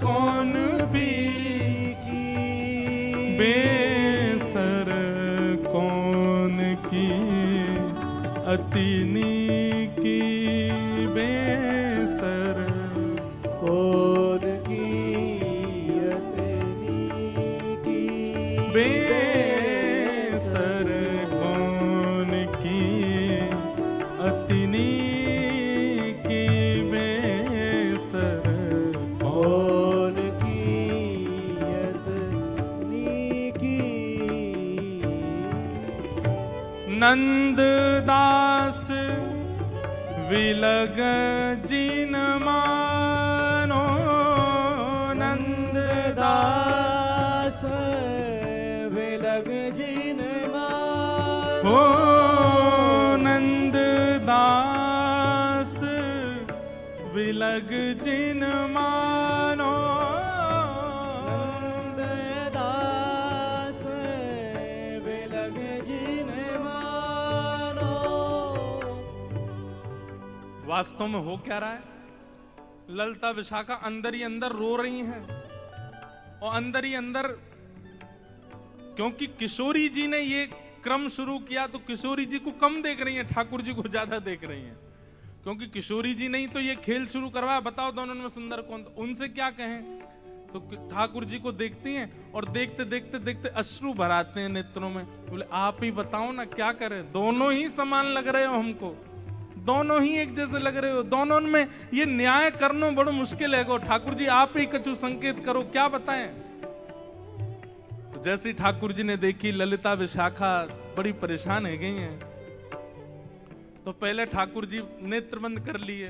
Speaker 2: कौन फीकी,
Speaker 1: बेसर कौन की अतिनी की बेसर,
Speaker 2: कौन की अतनी की
Speaker 1: बेसर कौन की अतिनी की बेसर,
Speaker 2: कौन की अतनी की।
Speaker 1: नंददास विलग जिन मानो,
Speaker 2: नंददास विलग जिन मानो,
Speaker 1: हो नंद दास विलग जिन मानो,
Speaker 2: नंद दास विलग जिन मानो।
Speaker 1: वास्तव में हो क्या रहा है? ललिता विशाखा अंदर ही अंदर रो रही हैं, और अंदर ही अंदर, क्योंकि किशोरी जी ने ये क्रम शुरू किया तो किशोरी जी को कम देख रही हैं, ठाकुर जी को ज्यादा देख रही हैं, क्योंकि किशोरी जी नहीं तो ये खेल शुरू करवाया। बताओ दोनों में सुंदर कौन? तो उनसे क्या कहें? तो ठाकुर जी को देखती हैं और देखते देखते देखते अश्रु भराते हैं नेत्रों में। बोले आप ही बताओ ना क्या करें, दोनों ही समान लग रहे हो हमको, दोनों ही एक जैसे लग रहे हो, दोनों में ये न्याय करना बड़ा मुश्किल है गो। ठाकुर जी आप ही कछु संकेत करो, क्या बताएं? तो जैसे ठाकुर जी ने देखी ललिता विशाखा बड़ी परेशान है गई हैं, तो पहले ठाकुर जी नेत्र बंद कर लिए,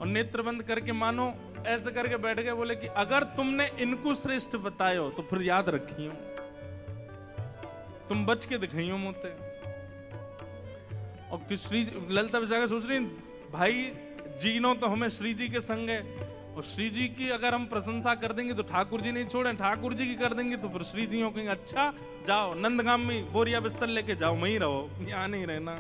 Speaker 1: और नेत्र बंद करके मानो ऐसे करके बैठ गए। बोले कि अगर तुमने इनको श्रेष्ठ बतायो तो फिर याद रखियो, तुम बच के दिखाइयो मोते। और श्री ललिता विशाखा सोच रही भाई जीनो तो हमें श्री जी के संग है, और श्री जी की अगर हम प्रशंसा कर देंगे तो ठाकुर जी नहीं छोड़े, ठाकुर जी की कर देंगे तो फिर श्री जी कहेंगे अच्छा जाओ नंदगाम में बोरिया बिस्तर लेके जाओ, वहीं रहो, यहाँ नहीं रहना।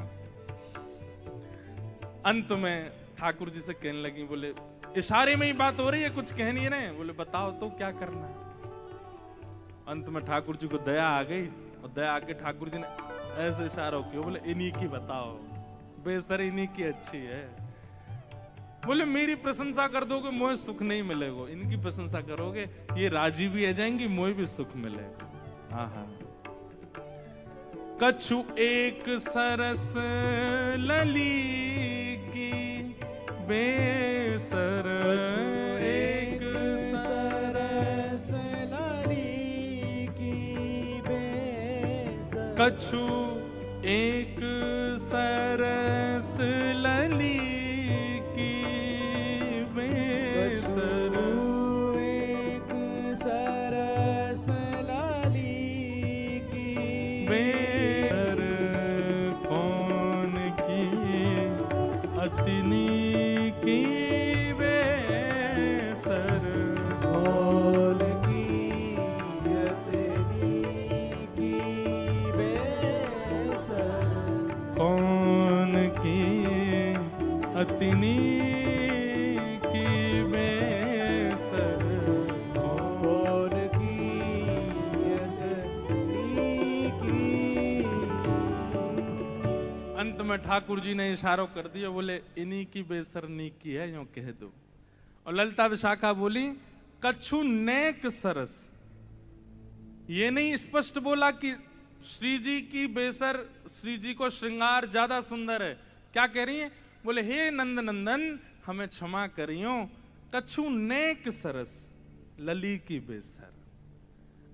Speaker 1: अंत में ठाकुर जी से कहने लगी, बोले इशारे में ही बात हो रही है, कुछ कह नहीं रहे। बोले बताओ तो क्या करना है। अंत में ठाकुर जी को दया आ गई, और दया आके ठाकुर जी ने ऐसे इशारा किया, बोले इन्हीं की बताओ, बेसर इन्हीं की अच्छी है। बोले मेरी प्रशंसा कर दोगे मोह सुख नहीं मिलेगा, इनकी प्रशंसा करोगे ये राजी भी आ जाएंगी, मोह भी सुख मिलेगा। आहा। कछु एक सरस लली की बेसर, एक
Speaker 2: सरस लली की बेसर।
Speaker 1: कछु एक सरस लली की बेसर,
Speaker 2: एक सरस लली की
Speaker 1: बेसर कौन की अतिनी की बेसर,
Speaker 2: कौन की अतनी की बेसर।
Speaker 1: कौन की अतिनी की बेसर,
Speaker 2: कौन की अतनी की।
Speaker 1: अंत में ठाकुर जी ने इशारों कर दिया, बोले इन्हीं की बेसरनी की है, यूं कह दो। और ललिता विशाखा बोली कछु नेक सरस, ये नहीं स्पष्ट बोला कि श्री जी की बेसर, श्री जी को श्रृंगार ज्यादा सुंदर है। क्या कह रही है? बोले हे नंद नंदन हमें क्षमा करियो, कछु नेक सरस लली की बेसर,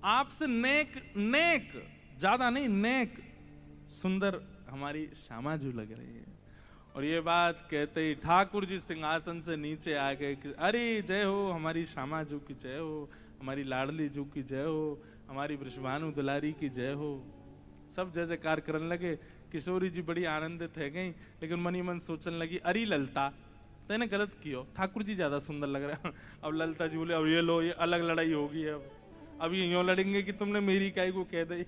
Speaker 1: आपसे नेक, नेक ज्यादा नहीं, नेक सुंदर हमारी श्यामाजू लग रही है। और ये बात कहते ही ठाकुर जी सिंहासन से नीचे आ गए कि अरे जय हो हमारी श्यामाजू की जय हो, हमारी लाडली जू की जय हो, हमारी वृषभानु दुलारी की जय हो। सब जय जयकार करने लगे। किशोरी जी बड़ी आनंदित है गई, लेकिन मनी मन सोचने लगी अरे ललिता तेने गलत कियो, ठाकुर जी ज्यादा सुंदर लग रहे हैं। अब ललिता जी बोले अब ये लो, ये अलग लड़ाई होगी, अब ये यूं लड़ेंगे कि तुमने मेरी काई को कह दी।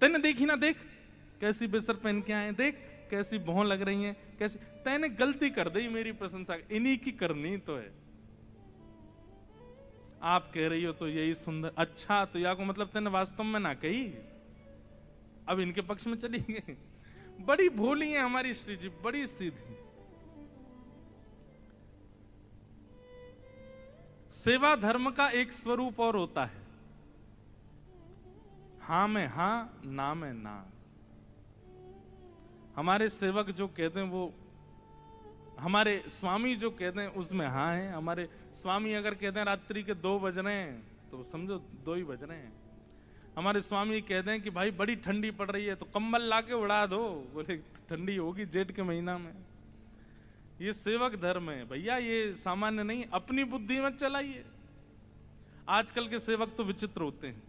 Speaker 1: तेने देखी ना, देख कैसी बेसर पहन के आए, देख कैसी भौं लग रही हैं, कैसी। तेने गलती कर दी मेरी प्रशंसा, इन्हीं की करनी तो है। आप कह रही हो तो यही सुंदर, अच्छा तो या को मतलब तेने वास्तव में ना कही, अब इनके पक्ष में चली गई। बड़ी भोली है हमारी श्री जी, बड़ी सीधी। सेवा धर्म का एक स्वरूप और होता है, हां में हां, ना में ना। हमारे सेवक जो कहते हैं वो, हमारे स्वामी जो कहते हैं उसमें हाँ है। हमारे स्वामी अगर कहते हैं रात्रि के 2 बज रहे हैं तो समझो 2 ही बज रहे हैं। हमारे स्वामी कहते हैं कि भाई बड़ी ठंडी पड़ रही है तो कंबल लाके उड़ा दो, बोले ठंडी होगी जेठ के महीना में। ये सेवक धर्म है भैया, ये सामान्य नहीं, अपनी बुद्धि मत चलाइए। आजकल के सेवक तो विचित्र होते हैं,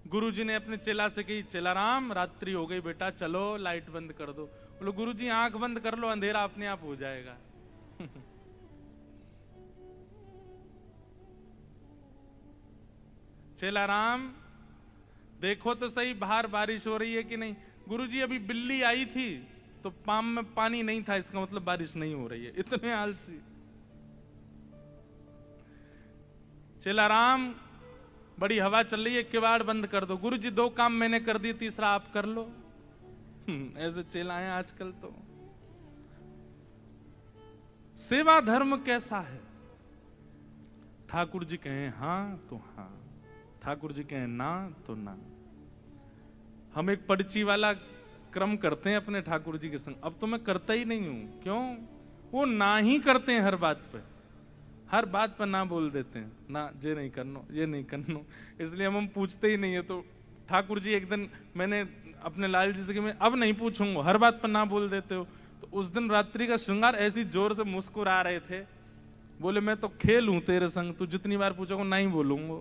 Speaker 1: गुरुजी ने अपने चेला से कही, चेला राम रात्रि हो गई बेटा, चलो लाइट बंद कर दो। बोलो गुरुजी आंख बंद कर लो, अंधेरा अपने आप हो जाएगा। चेला राम देखो तो सही बाहर बारिश हो रही है कि नहीं। गुरुजी अभी बिल्ली आई थी तो पाम में पानी नहीं था, इसका मतलब बारिश नहीं हो रही है। इतने आलसी। चेला राम बड़ी हवा चल रही है, किवाड़ बंद कर दो। गुरुजी 2 काम मैंने कर दिए, तीसरा आप कर लो। ऐसे चेला हैं आजकल तो। सेवा धर्म कैसा है? ठाकुर जी कहें हां तो हां, ठाकुर जी कहें ना तो ना। हम एक पर्ची वाला क्रम करते हैं अपने ठाकुर जी के संग। अब तो मैं करता ही नहीं हूं। क्यों? वो ना ही करते हैं हर बात पे, हर बात पर ना बोल देते हैं। ना ये नहीं करनो, ये नहीं करनो, इसलिए हम पूछते ही नहीं है। तो ठाकुर जी एक दिन मैंने अपने लाल जी से कि मैं अब नहीं पूछूंगा, हर बात पर ना बोल देते हो। तो उस दिन रात्रि का श्रृंगार ऐसी जोर से मुस्कुरा रहे थे, बोले मैं तो खेल हूं तेरे संग, तू जितनी बार पूछोगे नहीं बोलूंगा,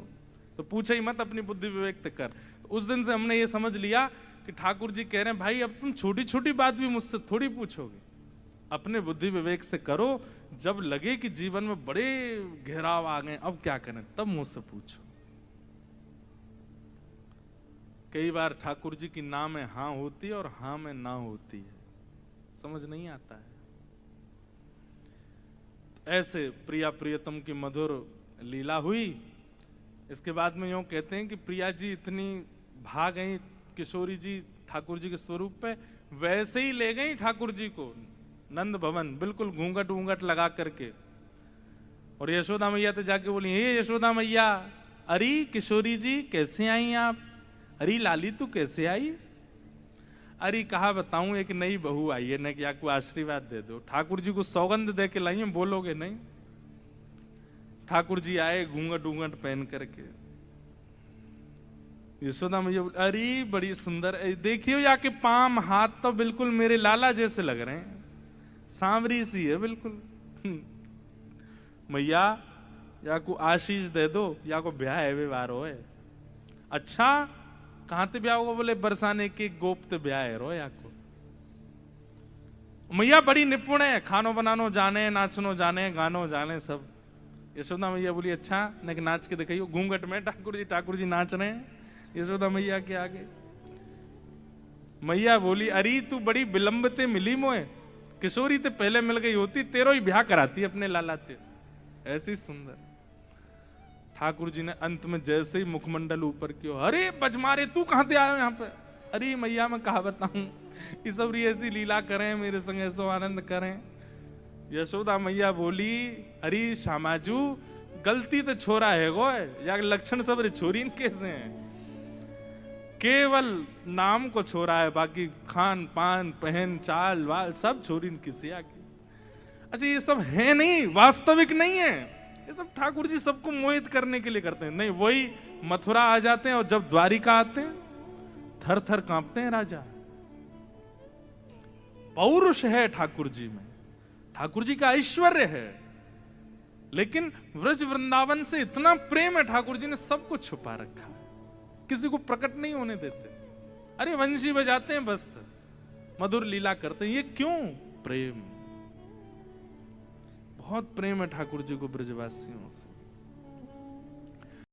Speaker 1: तो पूछे ही मत, अपनी बुद्धि विवेक कर। तो उस दिन से हमने ये समझ लिया कि ठाकुर जी कह रहे हैं भाई अब तुम छोटी छोटी बात भी मुझसे थोड़ी पूछोगे, अपने बुद्धि विवेक से करो। जब लगे कि जीवन में बड़े घेराव आ गए, अब क्या करें, तब मुझसे पूछो। कई बार ठाकुर जी की ना में हां होती है और हां में ना होती है, समझ नहीं आता है। ऐसे प्रिया प्रियतम की मधुर लीला हुई। इसके बाद में यूं कहते हैं कि प्रिया जी इतनी भाग गई किशोरी जी ठाकुर जी के स्वरूप पे, वैसे ही ले गई ठाकुर जी को नंद भवन, बिल्कुल घूंघट वूंघट लगा करके। और यशोदा मैया तो जाके बोली, हे यशोदा मैया, अरे किशोरी जी कैसे आई आप? अरे लाली तू कैसे आई? अरे कहा बताऊं, एक नई बहू आई है, न कि आपको आशीर्वाद दे दो। ठाकुर जी को सौगंध दे के लाई, बोलोगे नहीं। ठाकुर जी आए घूंघट वूंघट पहन करके। यशोदा मैया बोली, अरे बड़ी सुंदर, देखियो या के पाम हाथ तो बिल्कुल मेरे लाला जैसे लग रहे हैं, सांवरी सी है बिल्कुल। मैया या को आशीष दे दो, या को ब्याह है व्यवहार हो है। अच्छा कहां ते ब्याह होगा? बोले बरसाने के गोप ते ब्याह है रो या को। मैया बड़ी निपुण है, खानो बनानो जाने, नाचनो जाने, गानो जाने सब। यशोदा मैया बोली, अच्छा न नाच के दिखाइयो। घूंघट में ठाकुर जी नाच रहे हैं यशोदा मैया के आगे। मैया बोली, अरे तू बड़ी विलंबते मिली मोए, किशोरी ते पहले मिल गई होती, तेरो ही ब्याह कराती अपने लाला ते। ऐसी सुंदर। ठाकुर जी ने अंत में जैसे ही मुखमंडल ऊपर किया, अरे बजमारे तू कहां से आया यहाँ पे? अरे मैया मैं कहा बताऊं, ये सब ऐसी लीला करें मेरे संग, ऐसो आनंद करें। यशोदा मैया बोली, अरे श्यामाजू गलती तो छोरा है गो, या लक्षण सब रे छोरी कैसे हैं? केवल नाम को छोरा है, बाकी खान पान पहन चाल वाल सब छोरी किसी आगे। अच्छा ये सब है नहीं, वास्तविक नहीं है, ये सब ठाकुर जी सबको मोहित करने के लिए करते हैं। नहीं, वही मथुरा आ जाते हैं और जब द्वारिका आते हैं थर थर कांपते हैं राजा। पौरुष है ठाकुर जी में, ठाकुर जी का ऐश्वर्य है। लेकिन व्रज वृंदावन से इतना प्रेम है, ठाकुर जी ने सबको छुपा रखा है, किसी को प्रकट नहीं होने देते। अरे वंशी बजाते हैं बस, मधुर लीला करते हैं, ये क्यों? प्रेम, बहुत प्रेम है ठाकुर जी को ब्रजवासियों से।